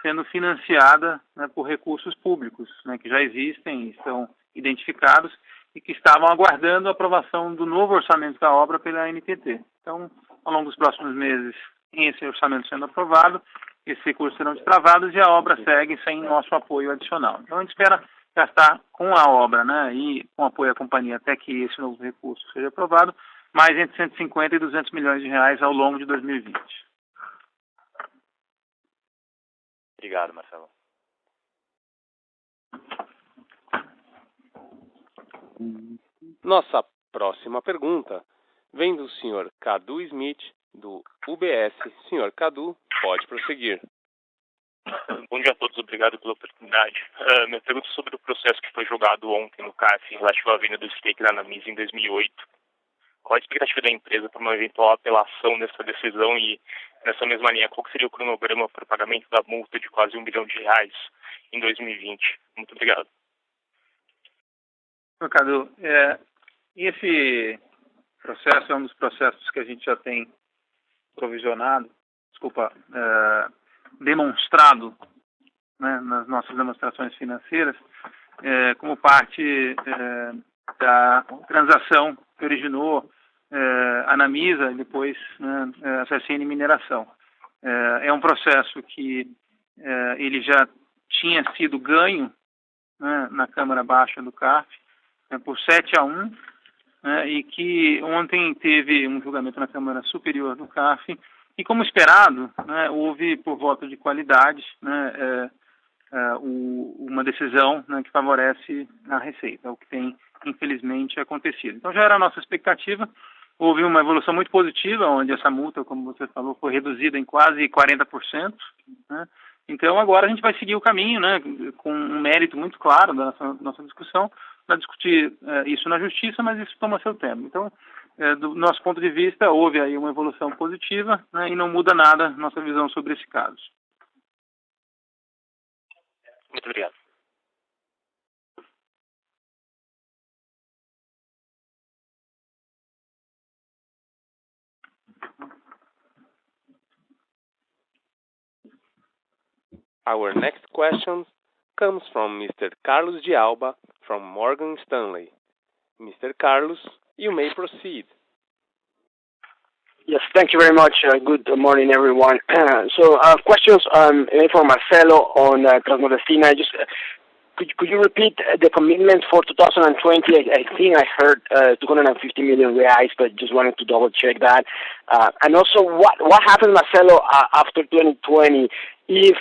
sendo financiada, né, por recursos públicos, né, que já existem, estão identificados e que estavam aguardando a aprovação do novo orçamento da obra pela ANTT. Então, ao longo dos próximos meses, em esse orçamento sendo aprovado, esses recursos serão destravados e a obra segue sem nosso apoio adicional. Então, a gente espera gastar com a obra, né, e com apoio à companhia até que esse novo recurso seja aprovado, mais entre 150 e 200 milhões de reais ao longo de 2020. Obrigado, Marcelo. Nossa próxima pergunta vem do senhor Cadu Smith, do UBS. Senhor Cadu, pode prosseguir. Bom dia a todos, obrigado pela oportunidade. Minha pergunta é sobre o processo que foi julgado ontem no CAF relativo à venda do stake da Anamisa em 2008. Qual a expectativa da empresa para uma eventual apelação dessa decisão e, nessa mesma linha, qual seria o cronograma para o pagamento da multa de quase R$1 bilhão em 2020? Muito obrigado. Cadu, esse processo é um dos processos que a gente já tem demonstrado, né, nas nossas demonstrações financeiras, como parte da transação que originou a Anamisa e depois, né, a CSN Mineração. É um processo que ele já tinha sido ganho, né, na Câmara Baixa do CAF, por 7-1, né, e que ontem teve um julgamento na Câmara Superior do CAF, e como esperado, né, houve, por voto de qualidade, né, uma decisão, né, que favorece a Receita, o que tem, infelizmente, acontecido. Então já era a nossa expectativa, houve uma evolução muito positiva, onde essa multa, como você falou, foi reduzida em quase 40%, né. Então agora a gente vai seguir o caminho, né, com um mérito muito claro da nossa discussão, para discutir isso na Justiça, mas isso toma seu tempo. Então, do nosso ponto de vista, houve aí uma evolução positiva, né, e não muda nada nossa visão sobre esse caso. Muito obrigado. Our next question comes from Mr. Carlos de Alba from Morgan Stanley. Mr. Carlos, you may proceed. Yes, thank you very much. Good morning, everyone. Questions for Marcelo on Transnordestina. Just could you repeat the commitment for 2020? I think I heard 250 million reais, but just wanted to double check that. And also, what happens, Marcelo, after 2020 if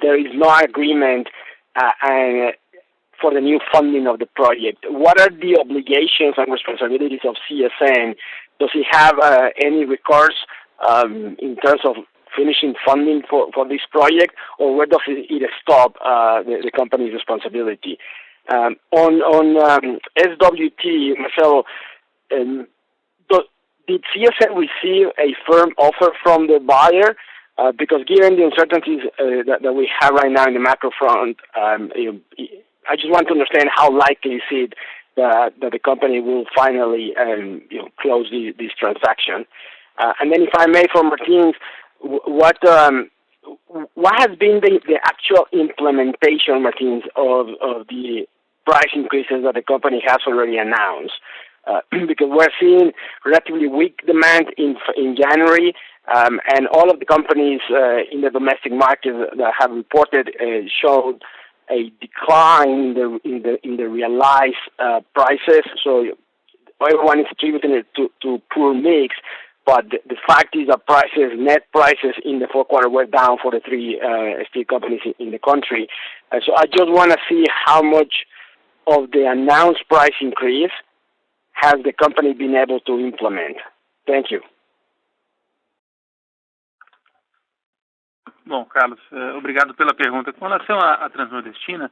there is no agreement for the new funding of the project? What are the obligations and responsibilities of CSN? Does it have any recourse in terms of finishing funding for this project, or where does it stop the company's responsibility? On SWT, Marcelo, did CSN receive a firm offer from the buyer? Because given the uncertainties that we have right now in the macro front, I just want to understand how likely is it that the company will finally close this transaction. And then, if I may, for Martins, what has been the actual implementation, Martins, of the price increases that the company has already announced? Because we're seeing relatively weak demand in January, and all of the companies in the domestic market that have reported showed a decline in the realized prices. So everyone is attributing it to poor mix, but the fact is that net prices in the fourth quarter were down for the three steel companies in the country. So I just want to see how much of the announced price increase has the company been able to implement. Thank you. Bom, Carlos, obrigado pela pergunta. Com relação à Transnordestina,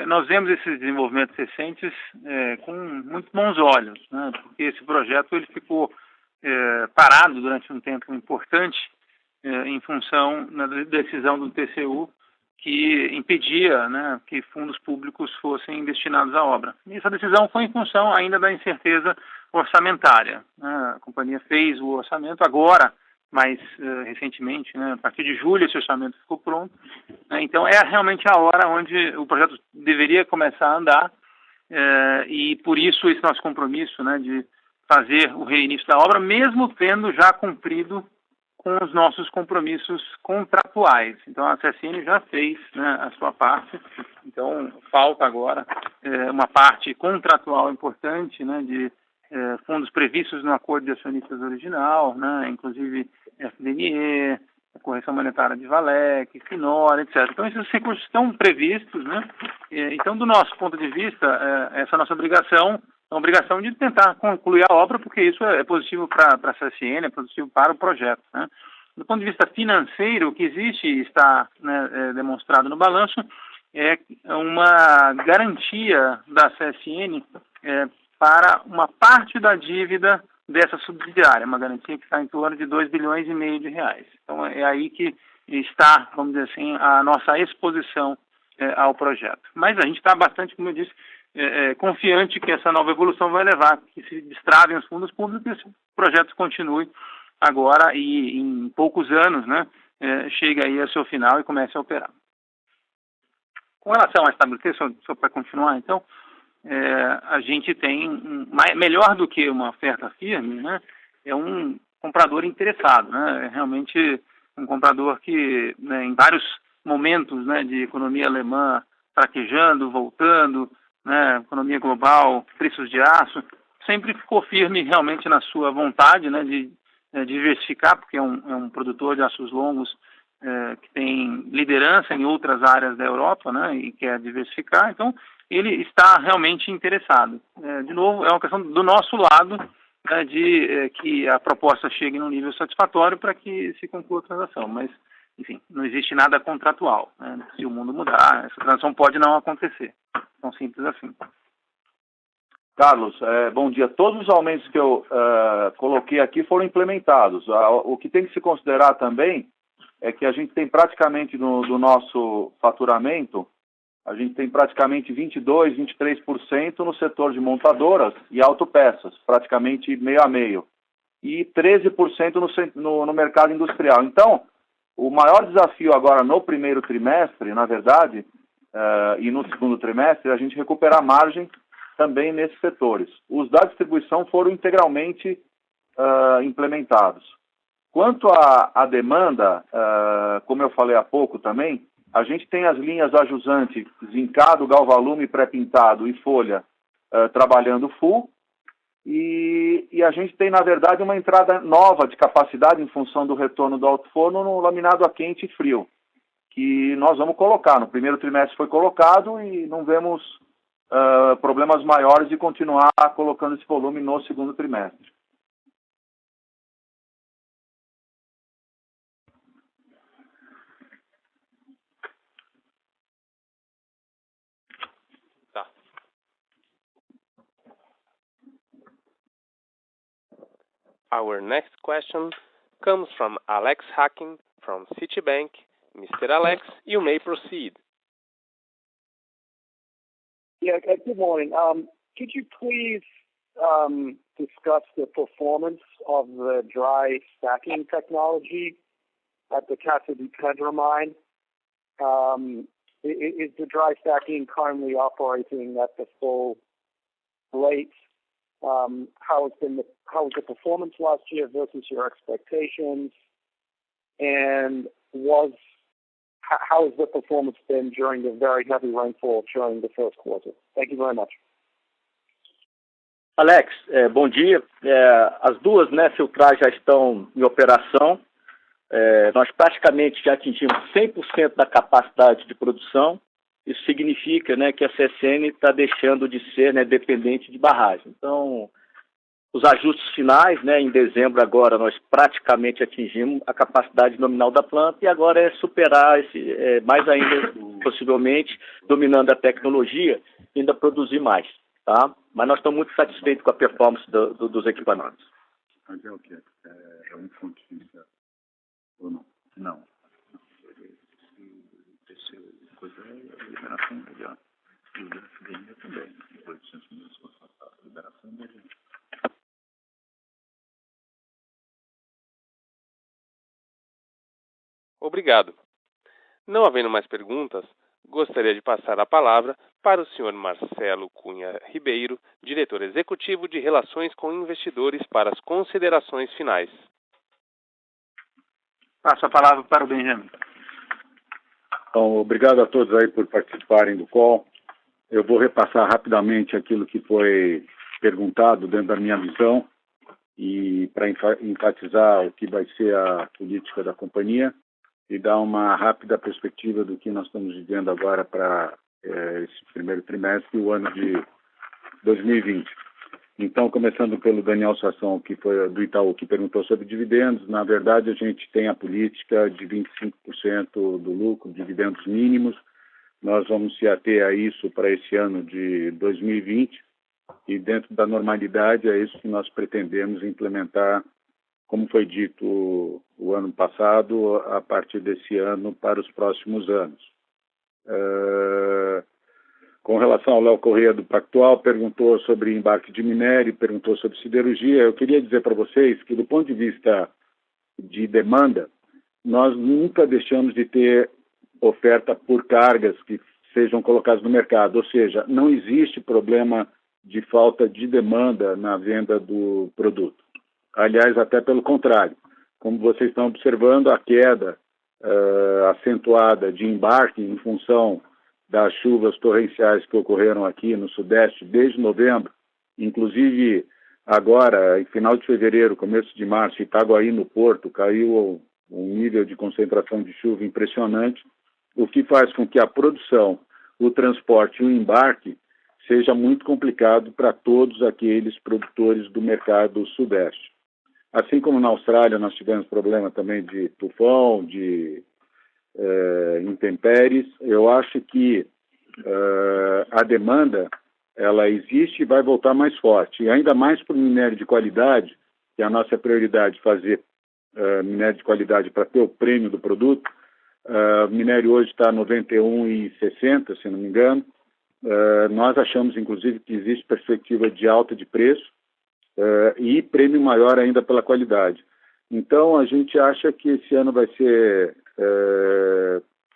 nós vemos esses desenvolvimentos recentes com muito bons olhos, né? Porque esse projeto ele ficou parado durante um tempo importante em função da decisão do TCU que impedia, né, que fundos públicos fossem destinados à obra. E essa decisão foi em função ainda da incerteza orçamentária, né? A companhia fez o orçamento agora, mais recentemente, né, a partir de julho esse orçamento ficou pronto, né? Então é realmente a hora onde o projeto deveria começar a andar, e por isso esse nosso compromisso, né, de fazer o reinício da obra, mesmo tendo já cumprido com os nossos compromissos contratuais. Então a CSN já fez, né, a sua parte, então falta agora uma parte contratual importante, né, de fundos previstos no acordo de acionistas original, né, inclusive FDNE, a correção monetária de Valec, Finor, etc. Então esses recursos estão previstos, né? Então do nosso ponto de vista, essa nossa obrigação é a obrigação de tentar concluir a obra, porque isso é positivo para a CSN, é positivo para o projeto, né? Do ponto de vista financeiro, o que existe e está, né, demonstrado no balanço é uma garantia da CSN para uma parte da dívida dessa subsidiária, uma garantia que está em torno de 2,5 bilhões de reais. Então é aí que está, vamos dizer assim, a nossa exposição ao projeto. Mas a gente está bastante, como eu disse, confiante que essa nova evolução vai levar que se destravem os fundos públicos e esse projeto continue agora e em poucos anos, né, chegue aí ao seu final e comece a operar. Com relação à estabilidade, só para continuar, então, a gente tem, melhor do que uma oferta firme, né, é um comprador interessado, né, é realmente um comprador que, né, em vários momentos, né, de economia alemã fraquejando, voltando, né, economia global, preços de aço, sempre ficou firme realmente na sua vontade, né, de diversificar, porque é um produtor de aços longos que tem liderança em outras áreas da Europa, né, e quer diversificar, então ele está realmente interessado. De novo, é uma questão do nosso lado, né, de que a proposta chegue num nível satisfatório para que se conclua a transação, mas, enfim, não existe nada contratual, né? Se o mundo mudar, essa transação pode não acontecer, tão simples assim. Carlos, bom dia. Todos os aumentos que eu coloquei aqui foram implementados. O que tem que se considerar também é que a gente tem praticamente do nosso faturamento, a gente tem praticamente 22%, 23% no setor de montadoras e autopeças, praticamente meio a meio, e 13% no mercado industrial. Então, o maior desafio agora no primeiro trimestre, na verdade, e no segundo trimestre, é a gente recuperar margem também nesses setores. Os da distribuição foram integralmente implementados. Quanto à demanda, como eu falei há pouco também, a gente tem as linhas ajusante, zincado, galvalume, pré-pintado e folha trabalhando full, e a gente tem, na verdade, uma entrada nova de capacidade em função do retorno do alto forno no laminado a quente e frio, que nós vamos colocar. No primeiro trimestre foi colocado e não vemos problemas maiores de continuar colocando esse volume no segundo trimestre. Tá. Our next question comes from Alex Hacking from Citibank. Mr. Alex, you may proceed. Yeah, good morning. Could you please discuss the performance of the dry stacking technology at the Casa de Pedra mine? Is the dry stacking currently operating at the full rate? How was the performance last year versus your expectations? And how has the performance been during the very heavy rainfall during the first quarter? Thank you very much. Alex, bom dia. As duas, né, filtragens já estão em operação. Nós praticamente já atingimos 100% da capacidade de produção. Isso significa, né, que a CSN está deixando de ser, né, dependente de barragem. Então, os ajustes finais, né, em dezembro agora nós praticamente atingimos a capacidade nominal da planta e agora é superar mais ainda, possivelmente, dominando a tecnologia, ainda produzir mais, tá? Mas nós estamos muito satisfeitos com a performance dos equipamentos. Mas é o quê? É um fonte inicial? Ou não? Não. Esse coisa é liberação melhor. E o da FDM também. 800 mil liberação melhor. Obrigado. Não havendo mais perguntas, gostaria de passar a palavra para o Sr. Marcelo Cunha Ribeiro, diretor executivo de Relações com Investidores, para as considerações finais. Passo a palavra para o Benjamin. Então, obrigado a todos aí por participarem do call. Eu vou repassar rapidamente aquilo que foi perguntado dentro da minha visão e para enfatizar o que vai ser a política da companhia e dar uma rápida perspectiva do que nós estamos vivendo agora para esse primeiro trimestre e o ano de 2020. Então, começando pelo Daniel Sasson, que foi do Itaú, que perguntou sobre dividendos, na verdade a gente tem a política de 25% do lucro, dividendos mínimos. Nós vamos se ater a isso para esse ano de 2020 e dentro da normalidade é isso que nós pretendemos implementar, como foi dito o ano passado, a partir desse ano para os próximos anos. Com relação ao Léo Corrêa do Pactual, perguntou sobre embarque de minério, perguntou sobre siderurgia. Eu queria dizer para vocês que, do ponto de vista de demanda, nós nunca deixamos de ter oferta por cargas que sejam colocadas no mercado, ou seja, não existe problema de falta de demanda na venda do produto. Aliás, até pelo contrário, como vocês estão observando, a queda acentuada de embarque em função das chuvas torrenciais que ocorreram aqui no Sudeste desde novembro, inclusive agora, em final de fevereiro, começo de março, Itaguaí no Porto, caiu um nível de concentração de chuva impressionante, o que faz com que a produção, o transporte e o embarque seja muito complicado para todos aqueles produtores do mercado Sudeste. Assim como na Austrália nós tivemos problema também de tufão, de intempéries, eu acho que a demanda ela existe e vai voltar mais forte, e ainda mais para o minério de qualidade, que é a nossa prioridade, fazer minério de qualidade para ter o prêmio do produto. O minério hoje está a 91,60, se não me engano. Nós achamos, inclusive, que existe perspectiva de alta de preço e prêmio maior ainda pela qualidade. Então, a gente acha que esse ano vai ser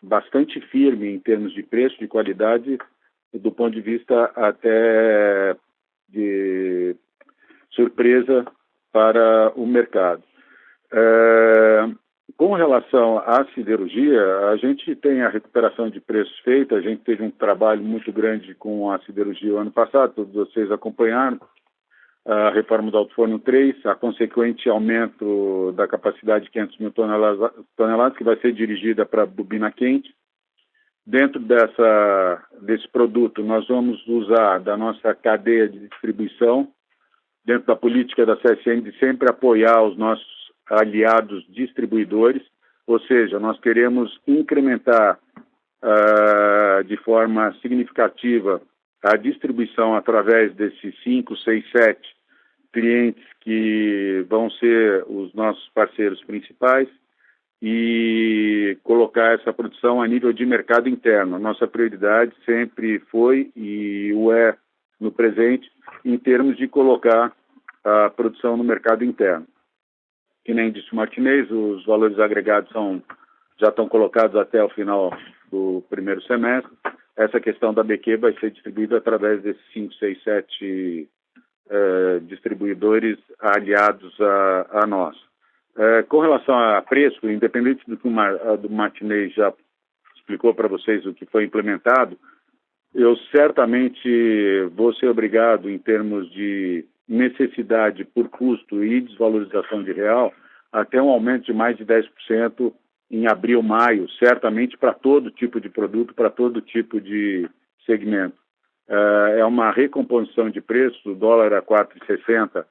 bastante firme em termos de preço, de qualidade, do ponto de vista até de surpresa para o mercado. Com relação à siderurgia, a gente tem a recuperação de preços feita, a gente teve um trabalho muito grande com a siderurgia o ano passado, todos vocês acompanharam, a reforma do Alto Forno 3, a consequente aumento da capacidade de 500 mil toneladas, que vai ser dirigida para a bobina quente. Dentro desse produto, nós vamos usar da nossa cadeia de distribuição, dentro da política da CSN, de sempre apoiar os nossos aliados distribuidores, ou seja, nós queremos incrementar de forma significativa a distribuição através desses 5, 6, 7 clientes que vão ser os nossos parceiros principais e colocar essa produção a nível de mercado interno. Nossa prioridade sempre foi e o é no presente em termos de colocar a produção no mercado interno. Que nem disse o Martinez, os valores agregados já estão colocados até o final do primeiro semestre. Essa questão da BQ vai ser distribuída através desses 5, 6, 7 distribuidores aliados a nós. Com relação a preço, independente do que do Martinez já explicou para vocês o que foi implementado, eu certamente vou ser obrigado, em termos de necessidade por custo e desvalorização de real, até um aumento de mais de 10% em abril, maio, certamente para todo tipo de produto, para todo tipo de segmento. É uma recomposição de preços, o dólar a 4,60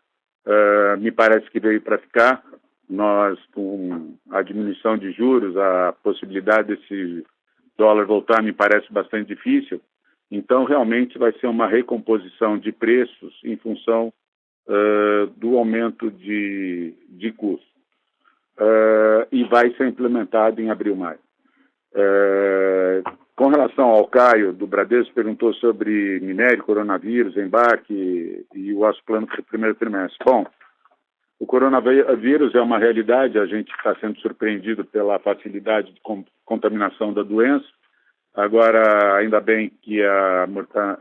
me parece que veio para ficar. Nós, com a diminuição de juros, a possibilidade desse dólar voltar me parece bastante difícil. Então, realmente vai ser uma recomposição de preços em função do aumento de custo. E vai ser implementado em abril, maio. Com relação ao Caio, do Bradesco, perguntou sobre minério, coronavírus, embarque e o nosso plano para o primeiro trimestre. Bom, o coronavírus é uma realidade, a gente está sendo surpreendido pela facilidade de contaminação da doença. Agora, ainda bem que a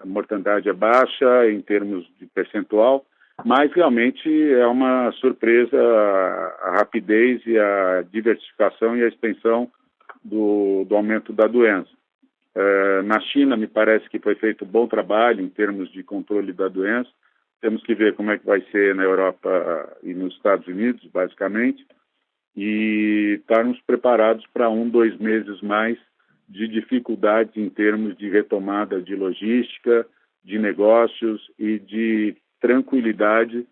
mortandade é baixa em termos de percentual, mas realmente é uma surpresa a rapidez e a diversificação e a extensão do aumento da doença. Na China, me parece que foi feito um bom trabalho em termos de controle da doença. Temos que ver como é que vai ser na Europa e nos Estados Unidos, basicamente, e estarmos preparados para 1, 2 meses mais de dificuldades em termos de retomada de logística, de negócios e de tranquilidade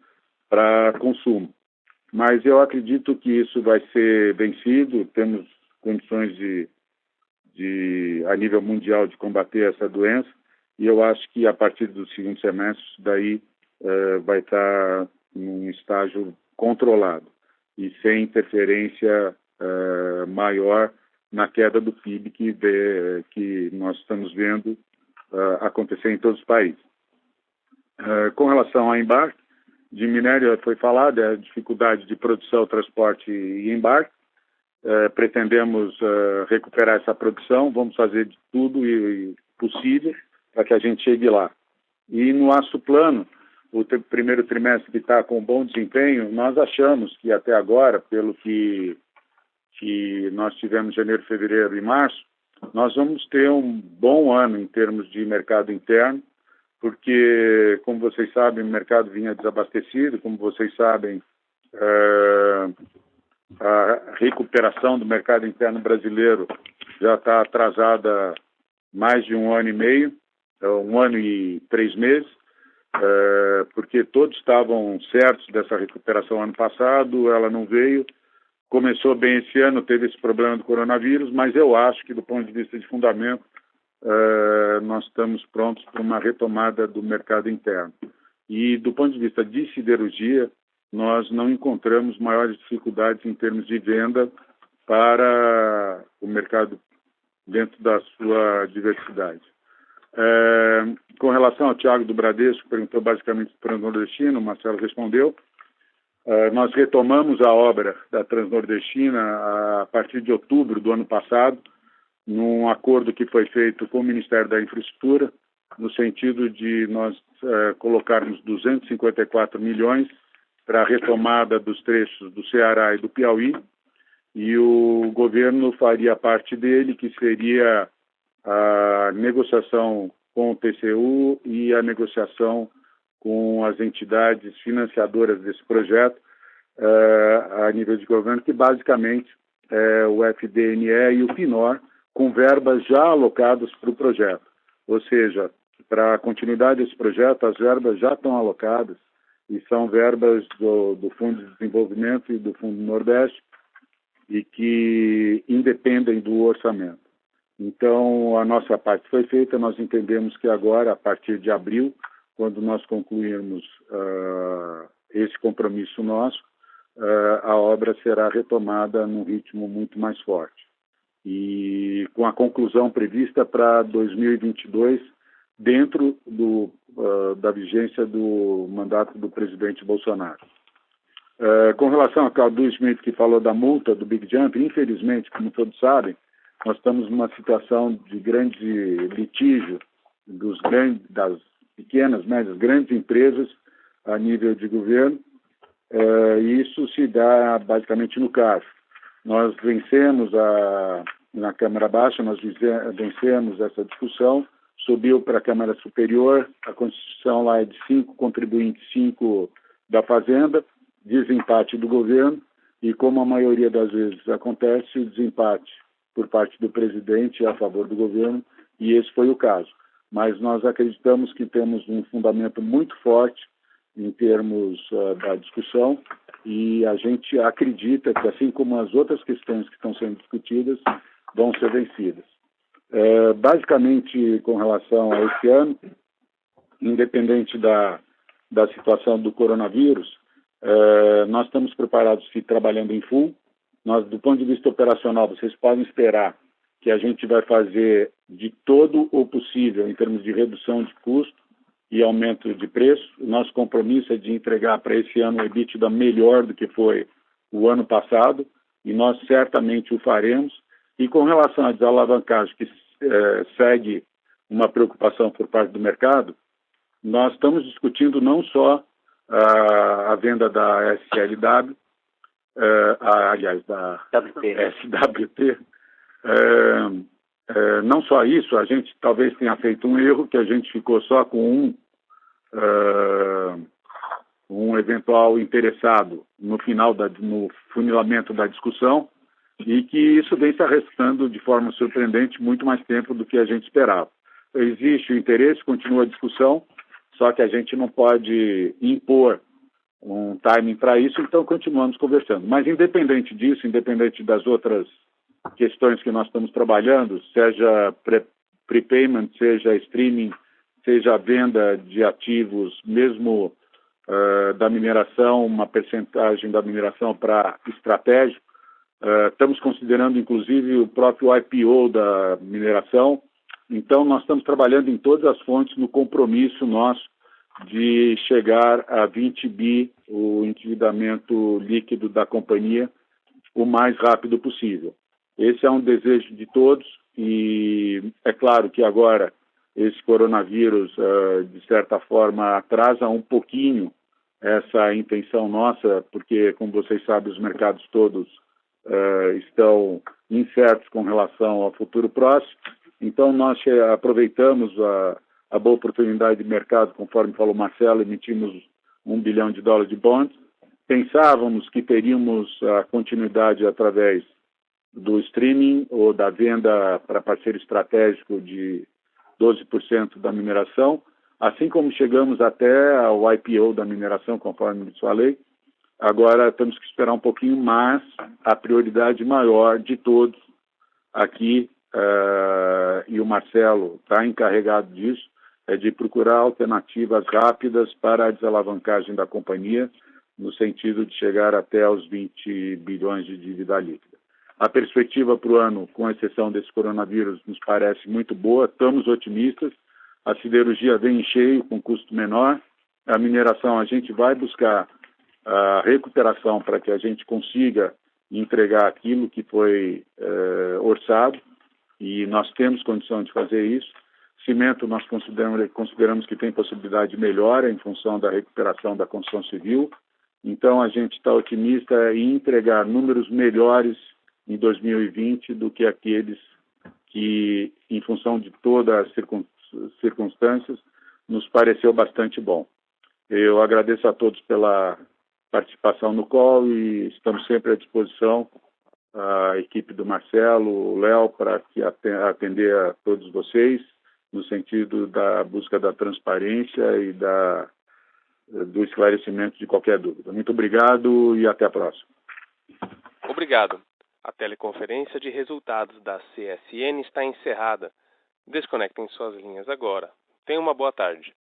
para consumo. Mas eu acredito que isso vai ser vencido, temos condições a nível mundial de combater essa doença, e eu acho que a partir do segundo semestre isso daí vai estar num estágio controlado e sem interferência maior na queda do PIB que nós estamos vendo acontecer em todos os países. Com relação ao embarque de minério, foi falado, a dificuldade de produção, transporte e embarque. Pretendemos recuperar essa produção, vamos fazer de tudo possível para que a gente chegue lá. E no aço plano, o primeiro trimestre que está com bom desempenho, nós achamos que até agora, pelo que nós tivemos em janeiro, fevereiro e março, nós vamos ter um bom ano em termos de mercado interno, porque, como vocês sabem, o mercado vinha desabastecido, como vocês sabem, a recuperação do mercado interno brasileiro já está atrasada mais de 1 ano e meio, 1 ano e 3 meses, porque todos estavam certos dessa recuperação ano passado, ela não veio, começou bem esse ano, teve esse problema do coronavírus, mas eu acho que do ponto de vista de fundamento, nós estamos prontos para uma retomada do mercado interno. E do ponto de vista de siderurgia, nós não encontramos maiores dificuldades em termos de venda para o mercado dentro da sua diversidade. Com relação ao Thiago do Bradesco, perguntou basicamente para o Transnordestina, o Marcelo respondeu. Nós retomamos a obra da Transnordestina a partir de outubro do ano passado, num acordo que foi feito com o Ministério da Infraestrutura, no sentido de nós colocarmos 254 milhões para a retomada dos trechos do Ceará e do Piauí, e o governo faria parte dele, que seria a negociação com o TCU e a negociação com as entidades financiadoras desse projeto a nível de governo, que basicamente é o FDNE e o FINOR, com verbas já alocadas para o projeto. Ou seja, para a continuidade desse projeto, as verbas já estão alocadas e são verbas do Fundo de Desenvolvimento e do Fundo Nordeste e que independem do orçamento. Então, a nossa parte foi feita, nós entendemos que agora, a partir de abril, quando nós concluirmos esse compromisso nosso, a obra será retomada num ritmo muito mais forte. E com a conclusão prevista para 2022, dentro da vigência do mandato do presidente Bolsonaro. Com relação a Cadu Smith, que falou da multa do Big Jump, infelizmente, como todos sabem, nós estamos numa situação de grande litígio das pequenas, médias, grandes empresas a nível de governo, e isso se dá basicamente no CARF. Nós vencemos na Câmara Baixa, nós vencemos essa discussão, subiu para a Câmara Superior, a Constituição lá é de 5 contribuintes, 5 da Fazenda, desempate do governo, e como a maioria das vezes acontece, o desempate por parte do presidente a favor do governo, e esse foi o caso. Mas nós acreditamos que temos um fundamento muito forte em termos da discussão, e a gente acredita que, assim como as outras questões que estão sendo discutidas, vão ser vencidas. Basicamente, com relação a esse ano, independente da situação do coronavírus, nós estamos preparados e trabalhando em full. Nós, do ponto de vista operacional, vocês podem esperar que a gente vai fazer de todo o possível em termos de redução de custo e aumento de preço. O nosso compromisso é de entregar para esse ano um EBITDA melhor do que foi o ano passado, e nós certamente o faremos. E com relação à desalavancagem, que segue uma preocupação por parte do mercado, nós estamos discutindo não só a venda da SLW, da SWT, não só isso, a gente talvez tenha feito um erro, que a gente ficou só com um eventual interessado no funilamento da discussão, e que isso vem se arrastando de forma surpreendente muito mais tempo do que a gente esperava. Existe o interesse, continua a discussão, só que a gente não pode impor um timing para isso, então continuamos conversando. Mas independente disso, independente das outras questões que nós estamos trabalhando, seja prepayment, seja streaming, seja a venda de ativos, mesmo da mineração, uma percentagem da mineração para estratégico, estamos considerando inclusive o próprio IPO da mineração. Então nós estamos trabalhando em todas as fontes no compromisso nosso de chegar a 20 bi, o endividamento líquido da companhia, o mais rápido possível. Esse é um desejo de todos e é claro que agora esse coronavírus, de certa forma, atrasa um pouquinho essa intenção nossa, porque, como vocês sabem, os mercados todos estão incertos com relação ao futuro próximo. Então, nós aproveitamos a boa oportunidade de mercado, conforme falou Marcelo, emitimos $1 bilhão de bonds. Pensávamos que teríamos a continuidade através do streaming ou da venda para parceiro estratégico de 12% da mineração, assim como chegamos até ao IPO da mineração, conforme lhes falei. Agora temos que esperar um pouquinho, mas a prioridade maior de todos aqui, e o Marcelo está encarregado disso, é de procurar alternativas rápidas para a desalavancagem da companhia, no sentido de chegar até aos 20 bilhões de dívida líquida. A perspectiva para o ano, com exceção desse coronavírus, nos parece muito boa, estamos otimistas. A siderurgia vem em cheio, com custo menor. A mineração, a gente vai buscar a recuperação para que a gente consiga entregar aquilo que foi orçado, e nós temos condição de fazer isso. Cimento, nós consideramos que tem possibilidade de melhora em função da recuperação da construção civil. Então, a gente está otimista em entregar números melhores em 2020 do que aqueles que, em função de todas as circunstâncias, nos pareceu bastante bom. Eu agradeço a todos pela participação no call e estamos sempre à disposição, a equipe do Marcelo, o Léo, para atender a todos vocês, no sentido da busca da transparência e do esclarecimento de qualquer dúvida. Muito obrigado e até a próxima. Obrigado. A teleconferência de resultados da CSN está encerrada. Desconectem suas linhas agora. Tenha uma boa tarde.